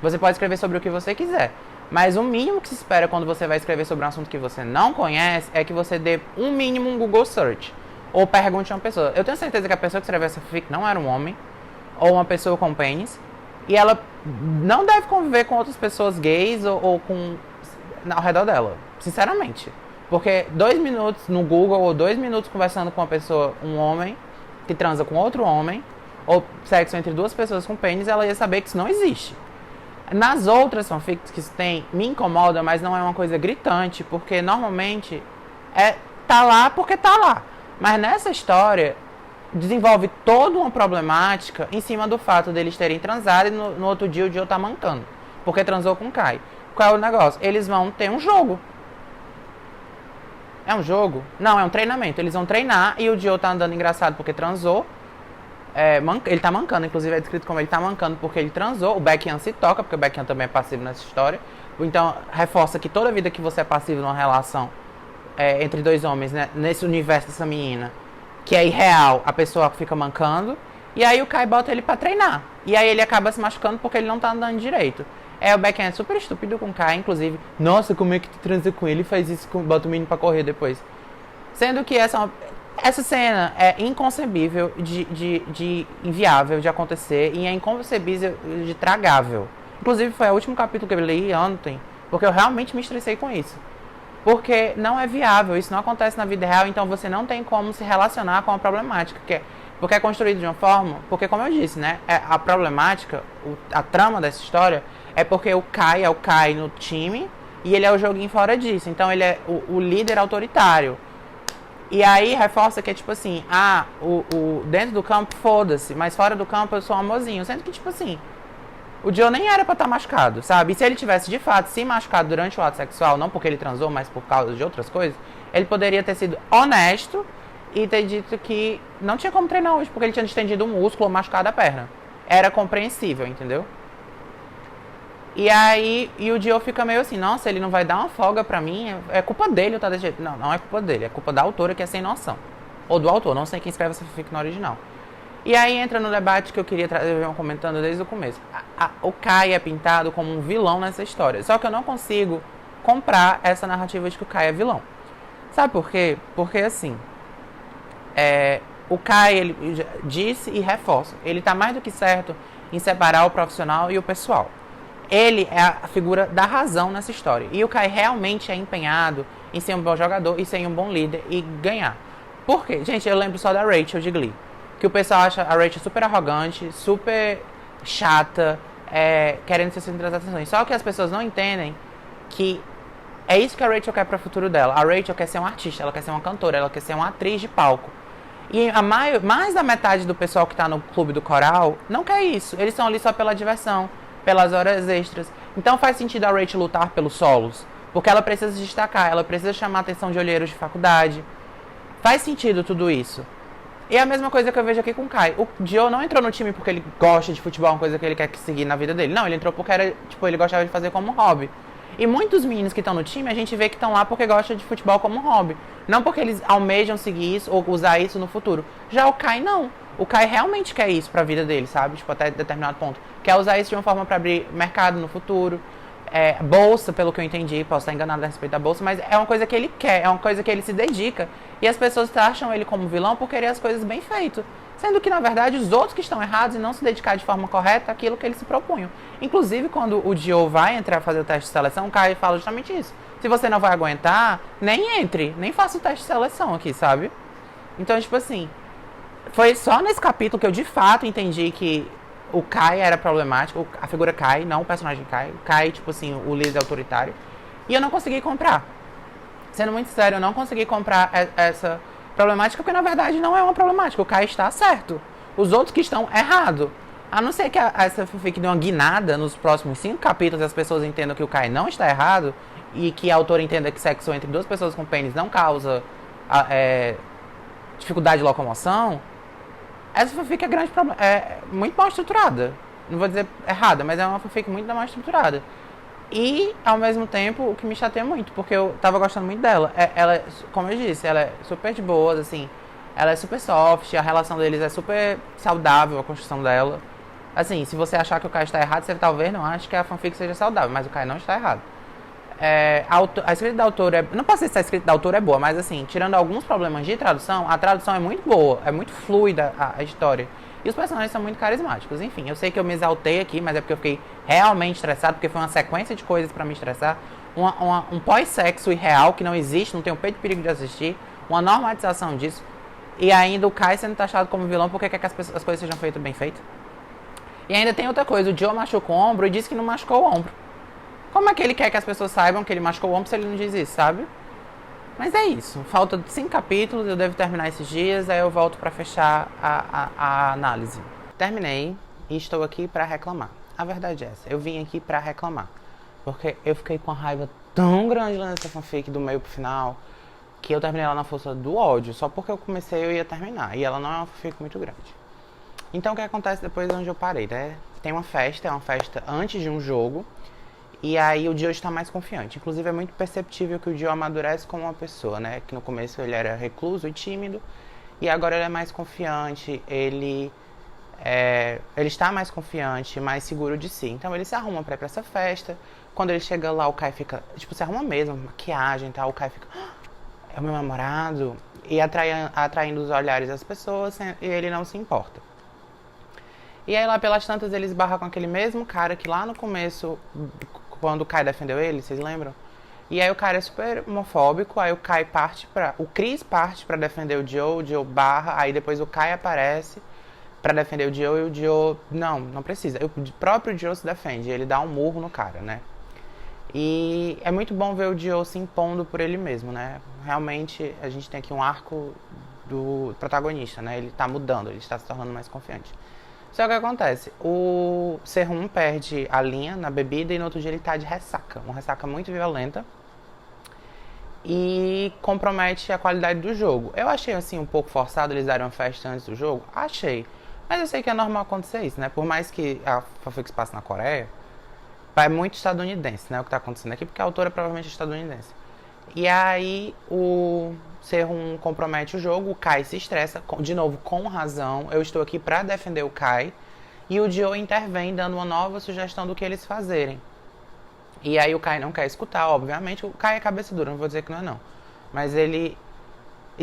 Você pode escrever sobre o que você quiser. Mas o mínimo que se espera quando você vai escrever sobre um assunto que você não conhece é que você dê um mínimo um Google Search. Ou pergunte a uma pessoa. Eu tenho certeza que a pessoa que escreveu essa fic não era um homem, ou uma pessoa com pênis. E ela não deve conviver com outras pessoas gays ou com ao redor dela, sinceramente. Porque 2 minutos no Google ou 2 minutos conversando com uma pessoa, um homem, que transa com outro homem, ou sexo entre duas pessoas com pênis, ela ia saber que isso não existe. Nas outras fanfics que tem, me incomoda, mas não é uma coisa gritante, porque normalmente tá lá porque tá lá. Mas nessa história... desenvolve toda uma problemática em cima do fato deles terem transado e no outro dia o Joe tá mancando. Porque transou com o Kai. Qual é o negócio? Eles vão ter um jogo. É um jogo? Não, é um treinamento. Eles vão treinar e o Joe tá andando engraçado porque transou. Ele tá mancando, inclusive é descrito como ele tá mancando porque ele transou. O Baekhyun se toca, porque o Baekhyun também é passivo nessa história. Então, reforça que toda vida que você é passivo numa relação entre dois homens, né, nesse universo dessa menina, que é irreal, a pessoa fica mancando. E aí o Kai bota ele pra treinar. E aí ele acaba se machucando porque ele não tá andando direito. O Baekhyun é super estúpido com o Kai, inclusive. Nossa, como é que tu transa com ele e faz isso, bota o menino pra correr depois. Sendo que essa cena é inconcebível de inviável de acontecer e é inconcebível de tragável. Inclusive foi o último capítulo que eu li ontem, porque eu realmente me estressei com isso. Porque não é viável, isso não acontece na vida real, então você não tem como se relacionar com a problemática, porque é construído de uma forma, porque como eu disse, né, a problemática, a trama dessa história é porque o Kai é o Kai no time e ele é o joguinho fora disso, então ele é o líder autoritário. E aí reforça que é tipo assim, dentro do campo foda-se, mas fora do campo eu sou um amorzinho, sendo que tipo assim, o Joe nem era pra estar machucado, sabe? E se ele tivesse de fato se machucado durante o ato sexual, não porque ele transou, mas por causa de outras coisas, ele poderia ter sido honesto e ter dito que não tinha como treinar hoje, porque ele tinha distendido um músculo ou machucado a perna. Era compreensível, entendeu? E aí, o Joe fica meio assim, nossa, ele não vai dar uma folga pra mim, é culpa dele eu tá desse jeito. Não, não é culpa dele, é culpa da autora que é sem noção. Ou do autor, não sei quem escreve essa fanfic no original. E aí entra no debate que eu queria trazer, eu venho comentando desde o começo. O Kai é pintado como um vilão nessa história, só que eu não consigo comprar essa narrativa de que o Kai é vilão. Sabe por quê? Porque assim, o Kai, ele disse e reforça, ele tá mais do que certo em separar o profissional e o pessoal. Ele é a figura da razão nessa história. E o Kai realmente é empenhado em ser um bom jogador e ser um bom líder e ganhar. Por quê? Gente, eu lembro só da Rachel de Glee. Que o pessoal acha a Rachel super arrogante, super chata, querendo ser centro das atenções. Só que as pessoas não entendem que é isso que a Rachel quer para o futuro dela. A Rachel quer ser uma artista, ela quer ser uma cantora, ela quer ser uma atriz de palco. E mais da metade do pessoal que está no clube do coral não quer isso. Eles estão ali só pela diversão, pelas horas extras. Então faz sentido a Rachel lutar pelos solos, porque ela precisa se destacar, ela precisa chamar a atenção de olheiros de faculdade. Faz sentido tudo isso. E é a mesma coisa que eu vejo aqui com o Kai. O Joe não entrou no time porque ele gosta de futebol, uma coisa que ele quer seguir na vida dele. Não, ele entrou porque ele gostava de fazer como hobby. E muitos meninos que estão no time, a gente vê que estão lá porque gostam de futebol como hobby. Não porque eles almejam seguir isso ou usar isso no futuro. Já o Kai, não. O Kai realmente quer isso pra vida dele, sabe? Tipo, até determinado ponto. Quer usar isso de uma forma pra abrir mercado no futuro. Bolsa, pelo que eu entendi, posso estar enganado a respeito da bolsa, mas é uma coisa que ele quer, é uma coisa que ele se dedica. E as pessoas acham ele como vilão por querer as coisas bem feitas. Sendo que, na verdade, os outros que estão errados em não se dedicar de forma correta àquilo que eles se propunham. Inclusive, quando o Joe vai entrar a fazer o teste de seleção, o Kai fala justamente isso. Se você não vai aguentar, nem entre, nem faça o teste de seleção aqui, sabe? Então, tipo assim, foi só nesse capítulo que eu de fato entendi que o Kai era problemático, a figura Kai, não o personagem Kai. O Kai, tipo assim, o líder autoritário. E eu não consegui comprar. Sendo muito sério, eu não consegui comprar essa problemática, porque na verdade não é uma problemática. O Kai está certo. Os outros que estão errados. A não ser que essa fanfic dê uma guinada nos próximos 5 capítulos e as pessoas entendam que o Kai não está errado e que a autora entenda que sexo entre duas pessoas com pênis não causa dificuldade de locomoção. Essa fanfic é muito mal estruturada. Não vou dizer errada, mas é uma fanfic muito mal estruturada. E, ao mesmo tempo, o que me chateia muito, porque eu tava gostando muito dela. Ela, como eu disse, ela é super de boas, assim. Ela é super soft, a relação deles é super saudável, a construção dela. Assim, se você achar que o Kai está errado, você talvez não ache que a fanfic seja saudável, mas o Kai não está errado. A escrita da autora não posso dizer se a escrita da autora é boa, mas assim, tirando alguns problemas de tradução, a tradução é muito boa, é muito fluida a história. E os personagens são muito carismáticos. Enfim, eu sei que eu me exaltei aqui, mas é porque eu fiquei realmente estressado, porque foi uma sequência de coisas pra me estressar. Um pós-sexo irreal que não existe, não tem o peito de perigo de assistir, uma normalização disso. E ainda o Kai sendo taxado como vilão porque quer que as coisas sejam feitas bem feitas. E ainda tem outra coisa, o Joe machucou o ombro e disse que não machucou o ombro. Como é que ele quer que as pessoas saibam que ele machucou o ombro se ele não diz isso, sabe? Mas é isso. Falta 5 capítulos, eu devo terminar esses dias, aí eu volto pra fechar a análise. Terminei e estou aqui pra reclamar. A verdade é essa, eu vim aqui pra reclamar. Porque eu fiquei com uma raiva tão grande lá nessa fanfic do meio pro final, que eu terminei ela na força do ódio. Só porque eu comecei eu ia terminar. E ela não é uma fanfic muito grande. Então o que acontece depois de onde eu parei, né? Tem uma festa, é uma festa antes de um jogo. E aí o Joe está mais confiante. Inclusive é muito perceptível que o Joe amadurece como uma pessoa, né? Que no começo ele era recluso e tímido. E agora ele é mais confiante, ele está mais confiante, mais seguro de si. Então ele se arruma pra ir pra essa festa. Quando ele chega lá, o Kai fica, tipo, se arruma mesmo, maquiagem e tal. O Kai fica, é o meu namorado. E atraindo os olhares das pessoas, e ele não se importa. E aí lá pelas tantas ele esbarra com aquele mesmo cara que lá no começo, quando o Kai defendeu ele, vocês lembram? E aí o cara é super homofóbico, aí o Kai parte pra... O Chris parte pra defender o Joe barra, aí depois o Kai aparece pra defender o Joe e o Joe... Não precisa. O próprio Joe se defende, ele dá um murro no cara, né? E é muito bom ver o Joe se impondo por ele mesmo, né? Realmente a gente tem aqui um arco do protagonista, né? Ele tá mudando, ele está se tornando mais confiante. Só que o que acontece? O Ser-Um perde a linha na bebida e no outro dia ele tá de ressaca. Uma ressaca muito violenta. E compromete a qualidade do jogo. Eu achei assim um pouco forçado eles darem uma festa antes do jogo. Achei. Mas eu sei que é normal acontecer isso, né? Por mais que a fanfic se passe na Coreia, é muito estadunidense, né? O que tá acontecendo aqui, porque a autora provavelmente é estadunidense. E aí o Ser-Um compromete o jogo, o Kai se estressa, de novo, com razão. Eu estou aqui pra defender o Kai. E o Joe intervém, dando uma nova sugestão do que eles fazerem. E aí o Kai não quer escutar, obviamente. O Kai é cabeça dura, não vou dizer que não é não. Mas ele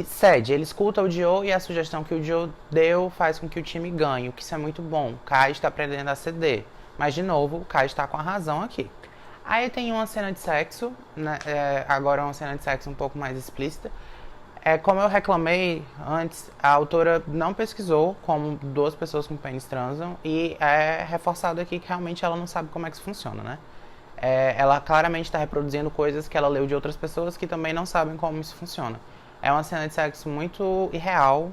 cede, ele escuta o Joe e a sugestão que o Joe deu faz com que o time ganhe, o que isso é muito bom. O Kai está aprendendo a ceder. Mas, de novo, o Kai está com a razão aqui. Aí tem uma cena de sexo, né? Agora é uma cena de sexo um pouco mais explícita. Como eu reclamei antes, a autora não pesquisou como duas pessoas com pênis transam. E é reforçado aqui que realmente ela não sabe como é que isso funciona, né? Ela claramente está reproduzindo coisas que ela leu de outras pessoas que também não sabem como isso funciona. É uma cena de sexo muito irreal.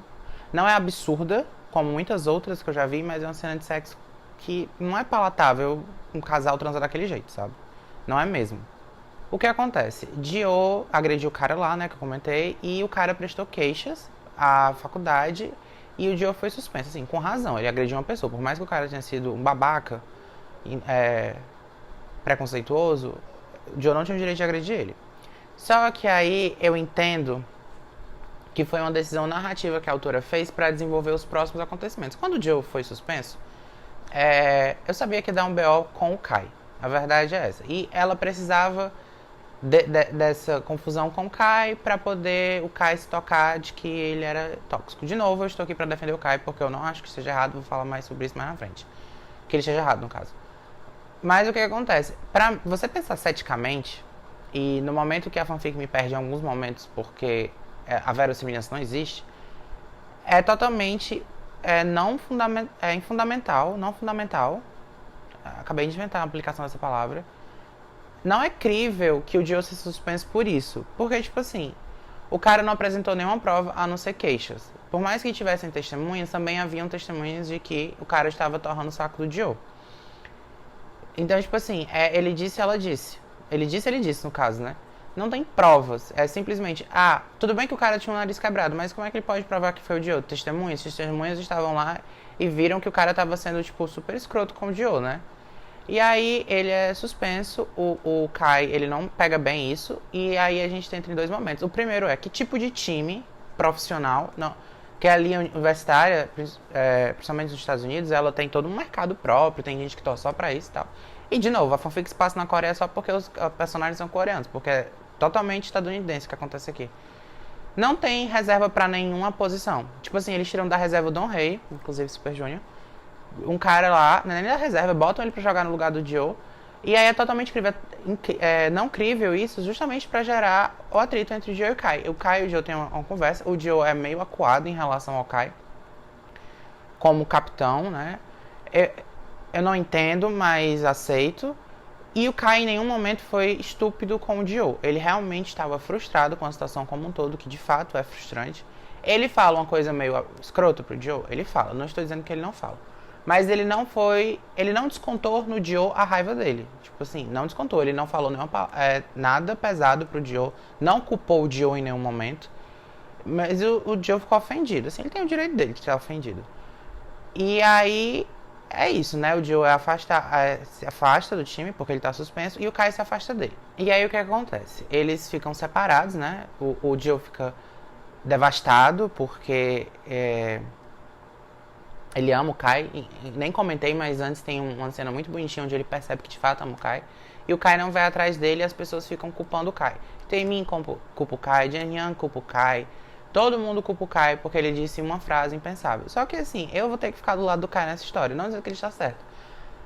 Não é absurda, como muitas outras que eu já vi, mas é uma cena de sexo que não é palatável um casal transar daquele jeito, sabe? Não é mesmo. O que acontece? Dio agrediu o cara lá, né, que eu comentei, e o cara prestou queixas à faculdade e o Dio foi suspenso, assim, com razão. Ele agrediu uma pessoa, por mais que o cara tenha sido um babaca, preconceituoso, o Dio não tinha o direito de agredir ele. Só que aí eu entendo que foi uma decisão narrativa que a autora fez para desenvolver os próximos acontecimentos. Quando o Joe foi suspenso, eu sabia que ia dar um BO com o Kai. A verdade é essa. E ela precisava dessa confusão com o Kai para poder o Kai se tocar de que ele era tóxico. De novo, eu estou aqui para defender o Kai porque eu não acho que esteja errado. Vou falar mais sobre isso mais na frente. Que ele esteja errado, no caso. Mas o que acontece? Pra você pensar ceticamente, e no momento que a fanfic me perde em alguns momentos porque a verossimilhança não existe, é totalmente infundamental, não fundamental. Acabei de inventar a aplicação dessa palavra. Não é crível que o Dio se suspense por isso. Porque, tipo assim, o cara não apresentou nenhuma prova a não ser queixas. Por mais que tivessem testemunhas, também haviam testemunhas de que o cara estava torrando o saco do Dio. Então, tipo assim, ele disse, ela disse. Ele disse, no caso, né? Não tem provas. É simplesmente, tudo bem que o cara tinha um nariz quebrado, mas como é que ele pode provar que foi o Dio? Testemunhas? As testemunhas estavam lá e viram que o cara tava sendo, tipo, super escroto com o Dio, né? E aí ele é suspenso, o Kai, ele não pega bem isso, e aí a gente entra em dois momentos. O primeiro é, que tipo de time profissional, não, que a linha universitária, principalmente nos Estados Unidos, ela tem todo um mercado próprio, tem gente que torce só pra isso e tal. E, de novo, a fanfic se passa na Coreia só porque os personagens são coreanos, porque é totalmente estadunidense o que acontece aqui. Não tem reserva pra nenhuma posição. Tipo assim, eles tiram da reserva o Don Rei, inclusive Super Junior, um cara lá, nem da reserva, botam ele pra jogar no lugar do Dio. E aí é totalmente crível, não crível isso, justamente pra gerar o atrito entre o Dio e o Kai. O Kai e o Dio tem uma conversa, o Dio é meio acuado em relação ao Kai, como capitão, né? Eu não entendo, mas aceito. E o Kai em nenhum momento foi estúpido com o Dio. Ele realmente estava frustrado com a situação como um todo, que de fato é frustrante. Ele fala uma coisa meio escrota pro Dio? Ele fala, não estou dizendo que ele não fala. Mas ele não descontou no Dio a raiva dele. Tipo assim, não descontou. Ele não falou nada pesado pro Dio. Não culpou o Dio em nenhum momento. Mas o Dio ficou ofendido. Assim, ele tem o direito dele de estar ofendido. E aí, é isso, né? O Dio se afasta do time porque ele tá suspenso. E o Kai se afasta dele. E aí, o que acontece? Eles ficam separados, né? O Dio fica devastado porque... ele ama o Kai, nem comentei, mas antes tem uma cena muito bonitinha onde ele percebe que de fato ama o Kai. E o Kai não vai atrás dele e as pessoas ficam culpando o Kai. Taemin culpa o Kai, Jin-Young culpa o Kai. Todo mundo culpa o Kai porque ele disse uma frase impensável. Só que assim, eu vou ter que ficar do lado do Kai nessa história, não dizer que ele está certo.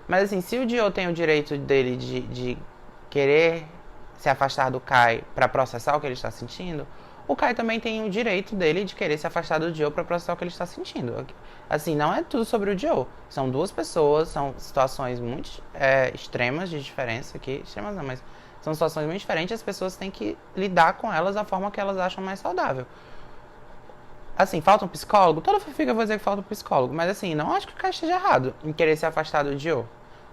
Mas assim, se o Dio tem o direito dele de querer se afastar do Kai pra processar o que ele está sentindo, o Kai também tem o direito dele de querer se afastar do Joe pra processar o que ele está sentindo. Assim, não é tudo sobre o Joe. São duas pessoas, são situações muito extremas de diferença aqui. Extremas não, mas são situações muito diferentes e as pessoas têm que lidar com elas da forma que elas acham mais saudável. Assim, falta um psicólogo? Toda fofica eu vou dizer que falta um psicólogo. Mas assim, não acho que o Kai esteja errado em querer se afastar do Joe.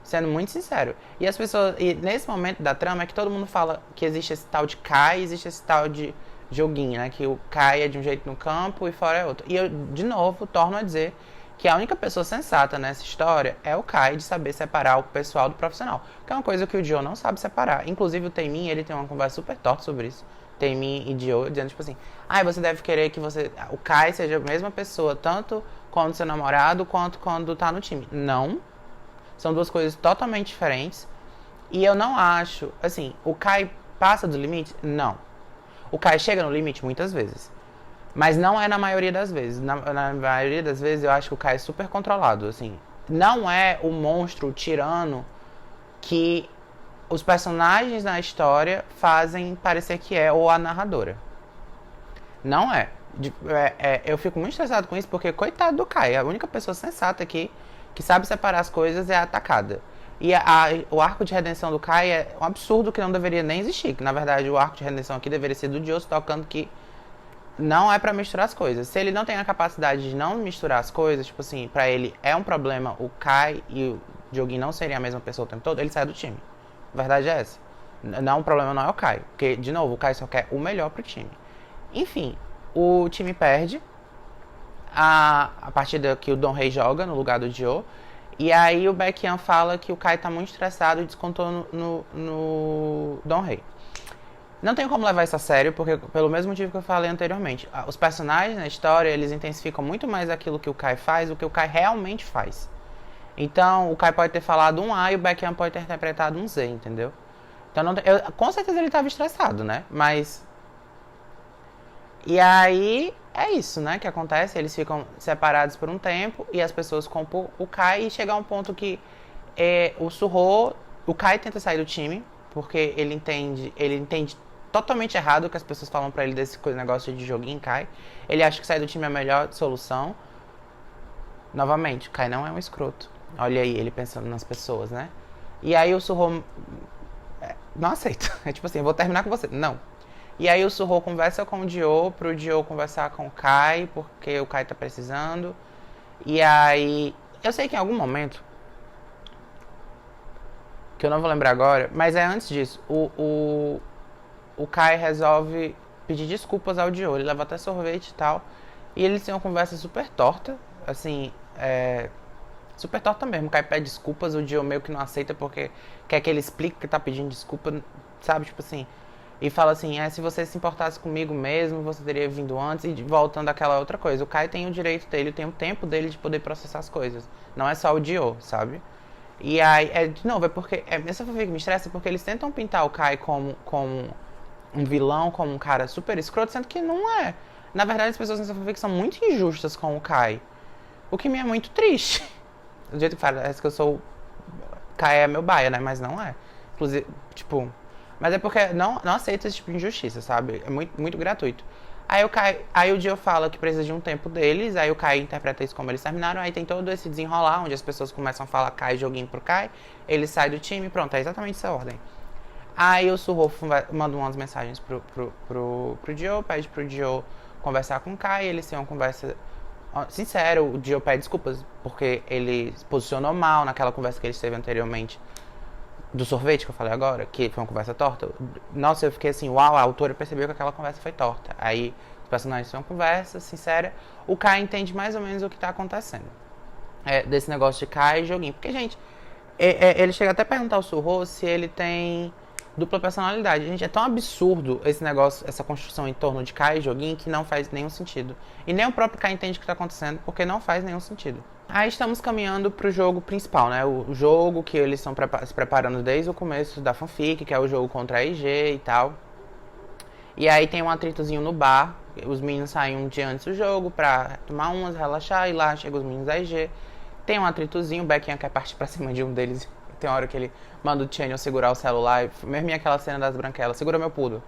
Sendo muito sincero. E as pessoas. E nesse momento da trama é que todo mundo fala que existe esse tal de Kai e existe esse tal de joguinho, né? Que o Kai é de um jeito no campo e fora é outro. E eu, de novo, torno a dizer que a única pessoa sensata nessa história é o Kai, de saber separar o pessoal do profissional. Que é uma coisa que o Joe não sabe separar. Inclusive o Taemin, ele tem uma conversa super torta sobre isso. Taemin e Joe, dizendo tipo assim, você deve querer que o Kai seja a mesma pessoa, tanto quando seu namorado, quanto quando tá no time. Não. São duas coisas totalmente diferentes. E eu não acho, assim, o Kai passa do limite? Não. O Kai chega no limite muitas vezes. Mas não é na maioria das vezes. Na maioria das vezes eu acho que o Kai é super controlado, assim. Não é o monstro, o tirano que os personagens na história fazem parecer que é, ou a narradora. Não é. Eu fico muito estressado com isso porque, coitado do Kai, a única pessoa sensata aqui que sabe separar as coisas é atacada. E o arco de redenção do Kai é um absurdo que não deveria nem existir. Que, na verdade, o arco de redenção aqui deveria ser do Joe tocando que não é pra misturar as coisas. Se ele não tem a capacidade de não misturar as coisas, tipo assim, pra ele é um problema o Kai e o Joguin não serem a mesma pessoa o tempo todo, ele sai do time. A verdade é essa. Não, o problema não é o Kai. Porque, de novo, o Kai só quer o melhor pro time. Enfim, o time perde a partida que o Don Rei joga no lugar do Joe. E aí o Baekhyun fala que o Kai tá muito estressado e descontou no Don Rei. Não tenho como levar isso a sério, porque pelo mesmo motivo que eu falei anteriormente. Os personagens na história, eles intensificam muito mais aquilo que o Kai faz do que o Kai realmente faz. Então, o Kai pode ter falado um A e o Baekhyun pode ter interpretado um Z, entendeu? Então, com certeza ele estava estressado, né? Mas... E aí, é isso, né? Que acontece. Eles ficam separados por um tempo e as pessoas compram o Kai e chega a um ponto que o Suho... O Kai tenta sair do time, porque ele entende totalmente errado o que as pessoas falam pra ele desse negócio de joguinho Kai. Ele acha que sair do time é a melhor solução. Novamente, o Kai não é um escroto. Olha aí, ele pensando nas pessoas, né? E aí o Suho não aceita. É tipo assim, eu vou terminar com você. Não. E aí o Suho conversa com o Dio, pro Dio conversar com o Kai, porque o Kai tá precisando. E aí... Eu sei que em algum momento, que eu não vou lembrar agora, mas é antes disso, o Kai resolve pedir desculpas ao Dio. Ele leva até sorvete e tal. E eles têm uma conversa super torta, assim, super torta mesmo. O Kai pede desculpas, o Dio meio que não aceita porque quer que ele explique que tá pedindo desculpa, sabe? Tipo assim, e fala assim, se você se importasse comigo mesmo, você teria vindo antes. E voltando àquela outra coisa, o Kai tem o direito dele, tem o tempo dele de poder processar as coisas. Não é só o Dio, sabe? E aí, de novo, porque essa fofoca que me estressa porque eles tentam pintar o Kai como um vilão, como um cara super escroto, sendo que não é. Na verdade, as pessoas nessa fofoca são muito injustas com o Kai. O que me é muito triste. Do jeito que fala, parece que eu sou... Kai é meu baia, né? Mas não é. Inclusive, tipo... Mas é porque não aceito esse tipo de injustiça, sabe? É muito, muito gratuito. Aí o Dio fala que precisa de um tempo deles, aí o Kai interpreta isso como eles terminaram, aí tem todo esse desenrolar, onde as pessoas começam a falar Kai, joguinho pro Kai, ele sai do time, pronto, é exatamente essa ordem. Aí o Suho manda umas mensagens pro Dio, pede pro Dio conversar com o Kai, eles têm uma conversa sincera, o Dio pede desculpas, porque ele se posicionou mal naquela conversa que ele teve anteriormente, do sorvete que eu falei agora, que foi uma conversa torta. Nossa, eu fiquei assim, uau, a autora percebeu que aquela conversa foi torta. Aí os personagens têm uma conversa sincera, o Kai entende mais ou menos o que tá acontecendo. Desse negócio de Kai e joguinho. Porque, gente, ele chega até a perguntar ao Suho se ele tem dupla personalidade. Gente, é tão absurdo esse negócio, essa construção em torno de Kai e joguinho, que não faz nenhum sentido. E nem o próprio Kai entende o que tá acontecendo, porque não faz nenhum sentido. Aí estamos caminhando pro jogo principal, né? O jogo que eles estão se preparando desde o começo da fanfic, que é o jogo contra a IG e tal. E aí tem um atritozinho no bar. Os meninos saem um dia antes do jogo pra tomar umas, relaxar. E lá chegam os meninos da IG. Tem um atritozinho, o Baekhyun quer partir pra cima de um deles. tem hora que ele manda o Chanyeol segurar o celular, mesmo aquela cena das branquelas, segura meu poodle.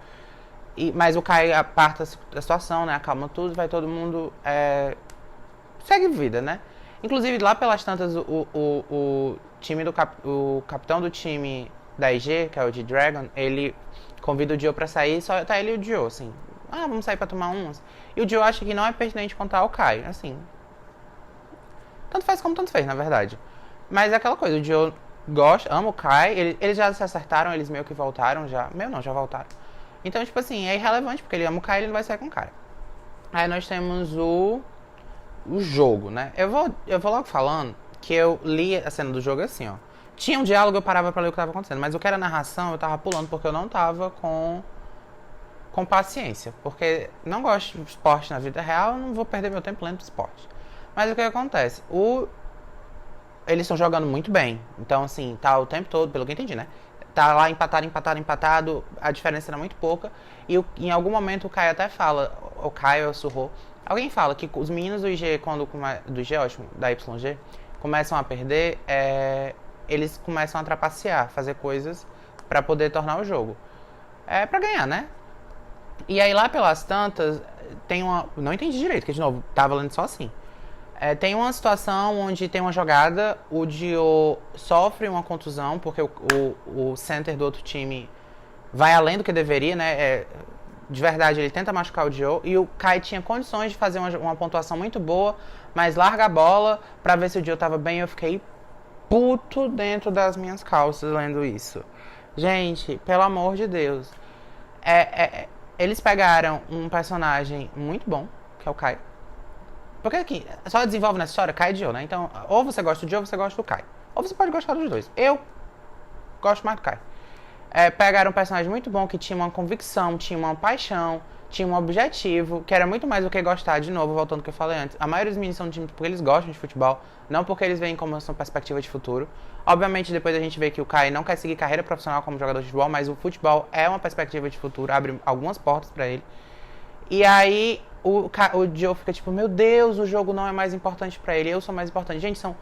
Mas o Kai aparta da situação, né? Acalma tudo, vai todo mundo... segue vida, né? Inclusive, lá pelas tantas, o time o capitão do time da IG, que é o G-Dragon, ele convida o Dio pra sair, só tá ele e o Dio, assim. Vamos sair pra tomar umas. E o Dio acha que não é pertinente contar o Kai, assim. Tanto faz como tanto fez, na verdade. Mas é aquela coisa, o Dio ama o Kai, eles já se acertaram, eles meio que voltaram já. Já voltaram. Então, tipo assim, é irrelevante, porque ele ama o Kai, ele não vai sair com o Kai. Aí nós temos o jogo, né? Eu vou logo falando que eu li a cena do jogo assim, ó. Tinha um diálogo, eu parava pra ler o que tava acontecendo. Mas o que era narração, eu tava pulando porque eu não tava com paciência. Porque não gosto de esporte na vida real, não vou perder meu tempo lendo esporte. Mas o que acontece? Eles estão jogando muito bem. Então, assim, tá o tempo todo, pelo que eu entendi, né? Tá lá empatado, a diferença era muito pouca. E em algum momento o Kai até fala, o Kai ou o Surro, alguém fala que os meninos do IG, do IG, ótimo, da YG, começam a perder, eles começam a trapacear, fazer coisas pra poder tornar o jogo. Pra ganhar, né? E aí lá pelas tantas, não entendi direito, porque de novo, tava lendo só assim. Tem uma situação onde tem uma jogada, o Dio sofre uma contusão, porque o center do outro time vai além do que deveria, né? De verdade, ele tenta machucar o Dio, e o Kai tinha condições de fazer uma pontuação muito boa, mas larga a bola pra ver se o Dio tava bem. Eu fiquei puto dentro das minhas calças lendo isso. Gente, pelo amor de Deus. Eles pegaram um personagem muito bom, que é o Kai. Porque aqui, só desenvolve nessa história Kai e Dio, né? Então, ou você gosta do Dio ou você gosta do Kai. Ou você pode gostar dos dois. Eu gosto mais do Kai. Pegaram um personagem muito bom, que tinha uma convicção, tinha uma paixão, tinha um objetivo, que era muito mais do que gostar, de novo, voltando ao que eu falei antes. A maioria dos meninos são do time porque eles gostam de futebol, não porque eles veem como uma perspectiva de futuro. Obviamente, depois a gente vê que o Kai não quer seguir carreira profissional como jogador de futebol, mas o futebol é uma perspectiva de futuro, abre algumas portas pra ele. E aí, o Dio fica tipo, meu Deus, o jogo não é mais importante pra ele, eu sou mais importante. Gente, são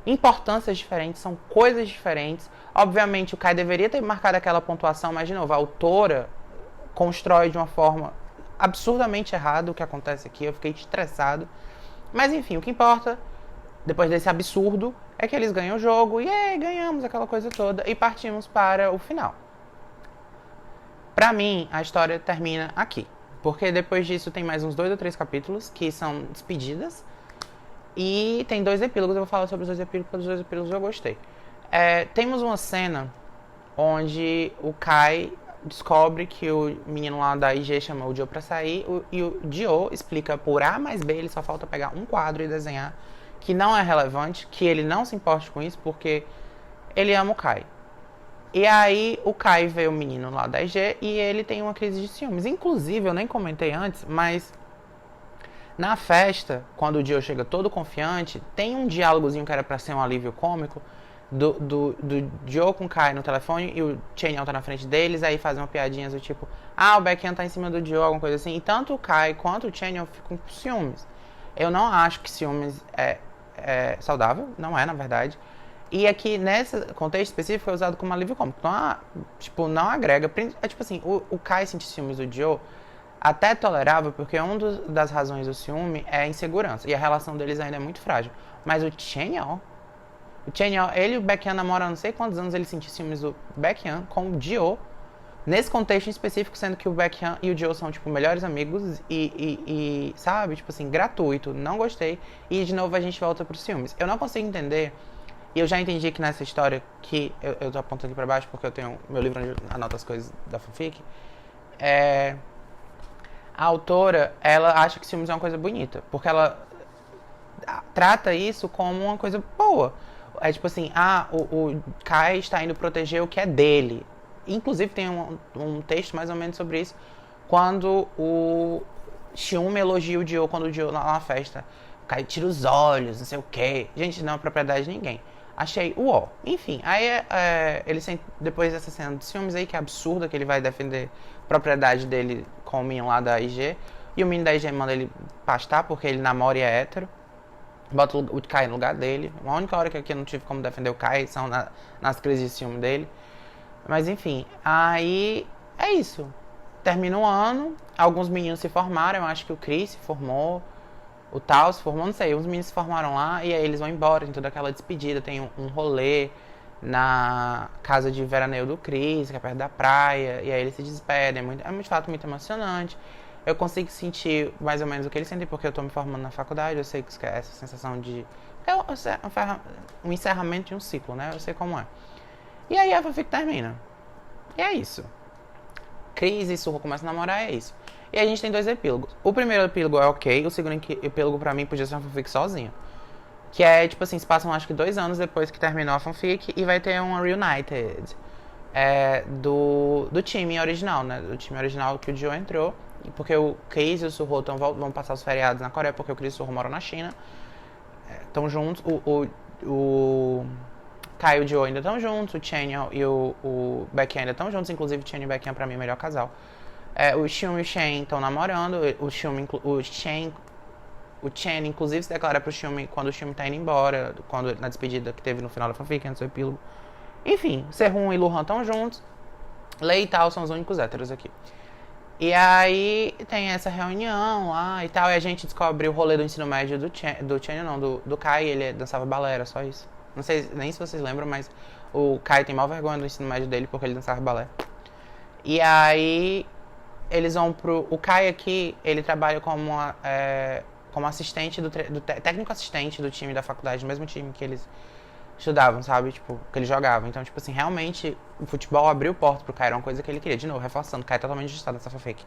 importâncias diferentes, são coisas diferentes. Obviamente, o Kai deveria ter marcado aquela pontuação, mas, de novo, a autora constrói de uma forma absurdamente errada o que acontece aqui. Eu fiquei estressado. Mas, enfim, o que importa, depois desse absurdo, é que eles ganham o jogo. E ganhamos aquela coisa toda. E partimos para o final. Pra mim, a história termina aqui. Porque depois disso tem mais uns 2 ou 3 capítulos, que são despedidas. E tem 2 epílogos, eu vou falar sobre os 2 epílogos, porque os 2 epílogos eu gostei. Temos uma cena onde o Kai descobre que o menino lá da IG chamou o Dio pra sair, e o Dio explica por A mais B, ele só falta pegar um quadro e desenhar, que não é relevante, que ele não se importe com isso, porque ele ama o Kai. E aí o Kai vê o menino lá da IG e ele tem uma crise de ciúmes. Inclusive, eu nem comentei antes, mas na festa, quando o Dio chega todo confiante, tem um diálogozinho que era pra ser um alívio cômico do Dio com o Kai no telefone, e o Chanyeol tá na frente deles, aí fazem uma piadinha do tipo, o Baekhyun tá em cima do Dio, alguma coisa assim. E tanto o Kai quanto o Chanyeol ficam com ciúmes. Eu não acho que ciúmes é saudável, não é, na verdade. E aqui, nesse contexto específico, foi usado como alívio cômico. Não agrega. Tipo assim, o Kai sentir ciúmes do Dio até tolerável, porque uma das razões do ciúme é a insegurança. E a relação deles ainda é muito frágil. Mas o Chanyeol, ele e o Baekhyun namoram há não sei quantos anos, ele sentiu ciúmes do Baekhyun com o Dio. Nesse contexto em específico, sendo que o Baekhyun e o Dio são, tipo, melhores amigos e sabe, tipo assim, gratuito. Não gostei. E, de novo, a gente volta pros ciúmes. Eu não consigo entender. E eu já entendi que nessa história, que eu tô apontando aqui pra baixo porque eu tenho meu livro onde eu anoto as coisas da fanfic, a autora, ela acha que ciúmes é uma coisa bonita, porque ela trata isso como uma coisa boa. É tipo assim, o Kai está indo proteger o que é dele. Inclusive tem um texto mais ou menos sobre isso, quando o Xiumi elogia o Dio, quando o Dio lá na festa, o Kai tira os olhos, não sei o quê. Gente, não é propriedade de ninguém. Achei Enfim, aí depois dessa cena dos filmes aí, que é absurda, que ele vai defender a propriedade dele com o menino lá da IG, e o menino da IG manda ele pastar porque ele namora e é hétero. Bota o Kai no lugar dele. A única hora que aqui eu não tive como defender o Kai são nas crises de ciúme dele. Mas enfim, aí é isso. Termina o ano, alguns meninos se formaram, eu acho que o Chris se formou, o Tal se formou, não sei, uns meninos se formaram lá e aí eles vão embora, tem toda aquela despedida, tem um rolê na casa de veraneio do Chris, que é perto da praia, e aí eles se despedem, é de fato muito emocionante. Eu consigo sentir mais ou menos o que eles sentem, porque eu tô me formando na faculdade, eu sei que é essa sensação de... É um encerramento de um ciclo, né? Eu sei como é. E aí a fanfic termina. E é isso. Cris e Surro começam a namorar, é isso. E a gente tem 2 epílogos. O primeiro epílogo é ok, o segundo epílogo pra mim podia ser uma fanfic sozinho. Que é, tipo assim, se passam acho que 2 anos depois que terminou a fanfic e vai ter uma reunited do time original, né? Do time original que o Joe entrou. Porque o Cris e o Surro vão passar os feriados na Coreia, porque o Cris e o Surro moram na China. Estão juntos. O Kai e o Joe ainda estão juntos. O Chen e o Becky ainda estão juntos. Inclusive, o Chen e o Becky pra mim é o melhor casal. O Xium e o Shen estão namorando. O Chen, inclusive, se declara pro Xium quando o Xium tá indo embora. Na despedida que teve no final da fanfic, antes do epílogo. Enfim, Sehun e Luhan estão juntos. Lei e Tal são os únicos héteros aqui. E aí tem essa reunião lá e tal, e a gente descobre o rolê do ensino médio do Kai, ele dançava balé, era só isso. Não sei nem se vocês lembram, mas o Kai tem maior vergonha do ensino médio dele porque ele dançava balé. E aí eles vão pro... O Kai aqui, ele trabalha como assistente técnico assistente do time da faculdade, do mesmo time que eles estudavam, sabe? Tipo, que ele jogava. Então, tipo assim, realmente o futebol abriu porta pro Kai, era uma coisa que ele queria. De novo, reforçando, o Kai é totalmente ajustado nessa fanfic.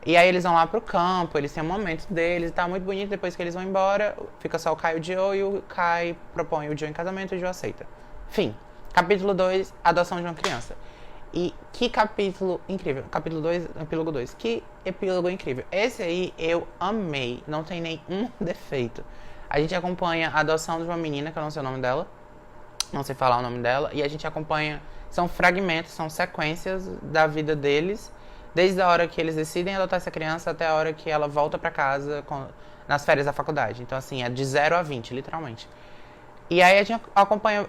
E aí eles vão lá pro campo, eles têm um momento deles e tá muito bonito. Depois que eles vão embora, fica só o Kai e o Joe, e o Kai propõe o Joe em casamento e o Joe aceita. Fim. Capítulo 2, adoção de uma criança. E que capítulo incrível. Capítulo 2, epílogo 2. Que epílogo incrível. Esse aí eu amei, não tem nenhum defeito. A gente acompanha a adoção de uma menina, que eu não sei o nome dela. Não sei falar o nome dela, e a gente acompanha, são fragmentos, são sequências da vida deles, desde a hora que eles decidem adotar essa criança até a hora que ela volta pra casa nas férias da faculdade. Então, assim, é de 0 a 20, literalmente. E aí a gente acompanha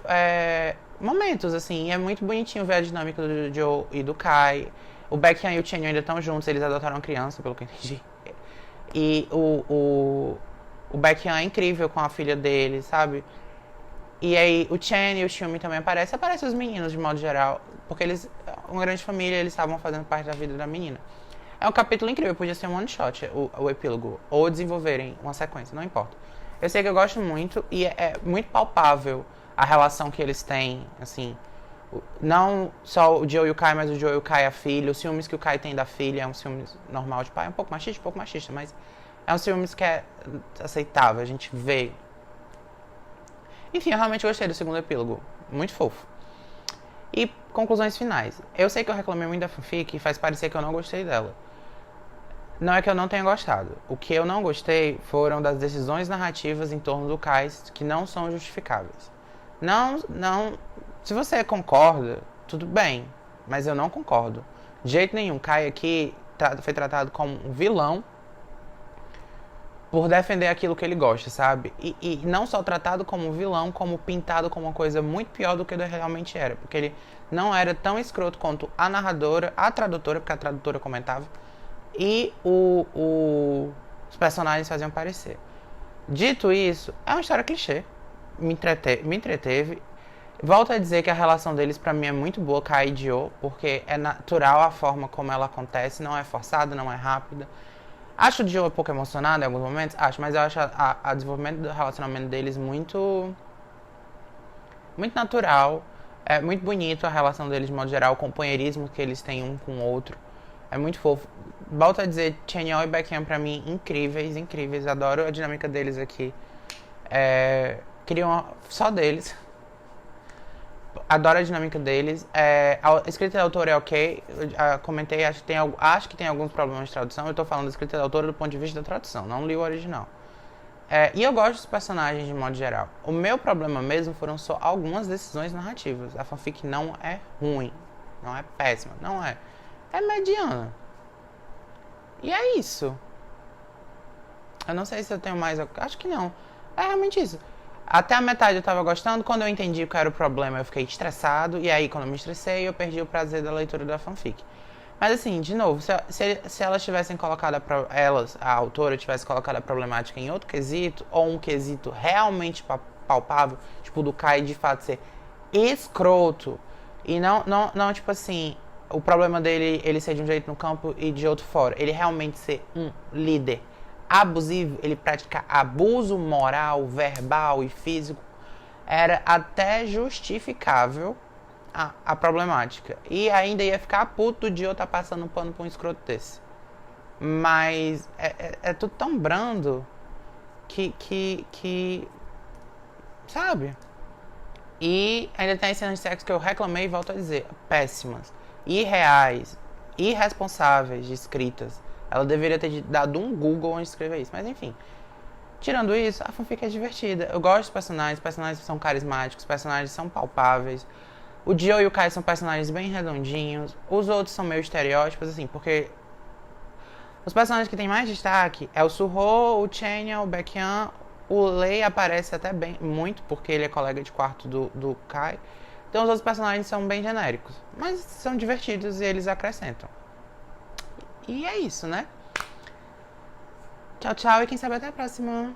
momentos, assim, e é muito bonitinho ver a dinâmica do Joe e do Kai. O Baekhyun e o Chen ainda estão juntos, eles adotaram uma criança, pelo que eu entendi. E o Baekhyun é incrível com a filha dele, sabe? E aí o Chen e o Xiumi também aparecem os meninos de modo geral, porque eles, uma grande família, eles estavam fazendo parte da vida da menina. É um capítulo incrível, podia ser um one shot, o epílogo, ou desenvolverem uma sequência, não importa. Eu sei que eu gosto muito e é muito palpável a relação que eles têm, assim, não só o Joe e o Kai, mas o Joe e o Kai a filha, os ciúmes que o Kai tem da filha, é um ciúmes normal de pai, é um pouco machista, mas é um ciúmes que é aceitável, a gente vê. Enfim, eu realmente gostei do segundo epílogo. Muito fofo. E conclusões finais. Eu sei que eu reclamei muito da fanfic e faz parecer que eu não gostei dela. Não é que eu não tenha gostado. O que eu não gostei foram das decisões narrativas em torno do Kais que não são justificáveis. Não. Se você concorda, tudo bem. Mas eu não concordo. De jeito nenhum. Kai aqui foi tratado como um vilão por defender aquilo que ele gosta, sabe? E não só tratado como um vilão, como pintado como uma coisa muito pior do que ele realmente era. Porque ele não era tão escroto quanto a narradora, a tradutora, porque a tradutora comentava, e os personagens faziam parecer. Dito isso, é uma história clichê. Me entreteve. Volto a dizer que a relação deles pra mim é muito boa, Kai e Joe, porque é natural a forma como ela acontece, não é forçada, não é rápida. Acho o Joe um pouco emocionado em alguns momentos, acho, mas eu acho a desenvolvimento do relacionamento deles muito natural. É muito bonito a relação deles de modo geral, o companheirismo que eles têm um com o outro. É muito fofo. Volto a dizer, Chanyeol e Baekhyun pra mim, incríveis. Adoro a dinâmica deles aqui. Queriam só deles. Adoro a dinâmica deles. A escrita da autora é ok. Comentei, acho que tem alguns problemas de tradução. Eu tô falando da escrita da autora do ponto de vista da tradução, não li o original. E eu gosto dos personagens de modo geral. O meu problema mesmo foram só algumas decisões narrativas. A fanfic não é ruim, não é péssima, não é. É mediana. E é isso. Eu não sei se eu tenho mais... Acho que não. É realmente isso. Até a metade eu tava gostando, quando eu entendi qual era o problema eu fiquei estressado, e aí quando eu me estressei eu perdi o prazer da leitura da fanfic. Mas assim, de novo, se elas tivessem colocado a autora tivesse colocado a problemática em outro quesito, ou um quesito realmente palpável, tipo do Kai de fato ser escroto, e não tipo assim, o problema dele ele ser de um jeito no campo e de outro fora, ele realmente ser um líder abusivo, ele praticar abuso moral, verbal e físico, era até justificável a problemática. E ainda ia ficar puto de eu estar passando um pano pra um escroto desse. Mas é tudo tão brando que sabe? E ainda tem as cenas de sexo que eu reclamei e volto a dizer, péssimas, irreais, irresponsáveis de escritas. Ela deveria ter dado um Google antes de escrever isso, mas enfim. Tirando isso, a fanfic é divertida. Eu gosto dos personagens, os personagens são carismáticos, os personagens são palpáveis. O Joe e o Kai são personagens bem redondinhos. Os outros são meio estereótipos, assim, porque os personagens que tem mais destaque é o Suho, o Chenya, o Baekhyun. O Lei aparece até bem, muito, porque ele é colega de quarto do Kai. Então os outros personagens são bem genéricos. Mas são divertidos e eles acrescentam. E é isso, né? Tchau, tchau e quem sabe até a próxima.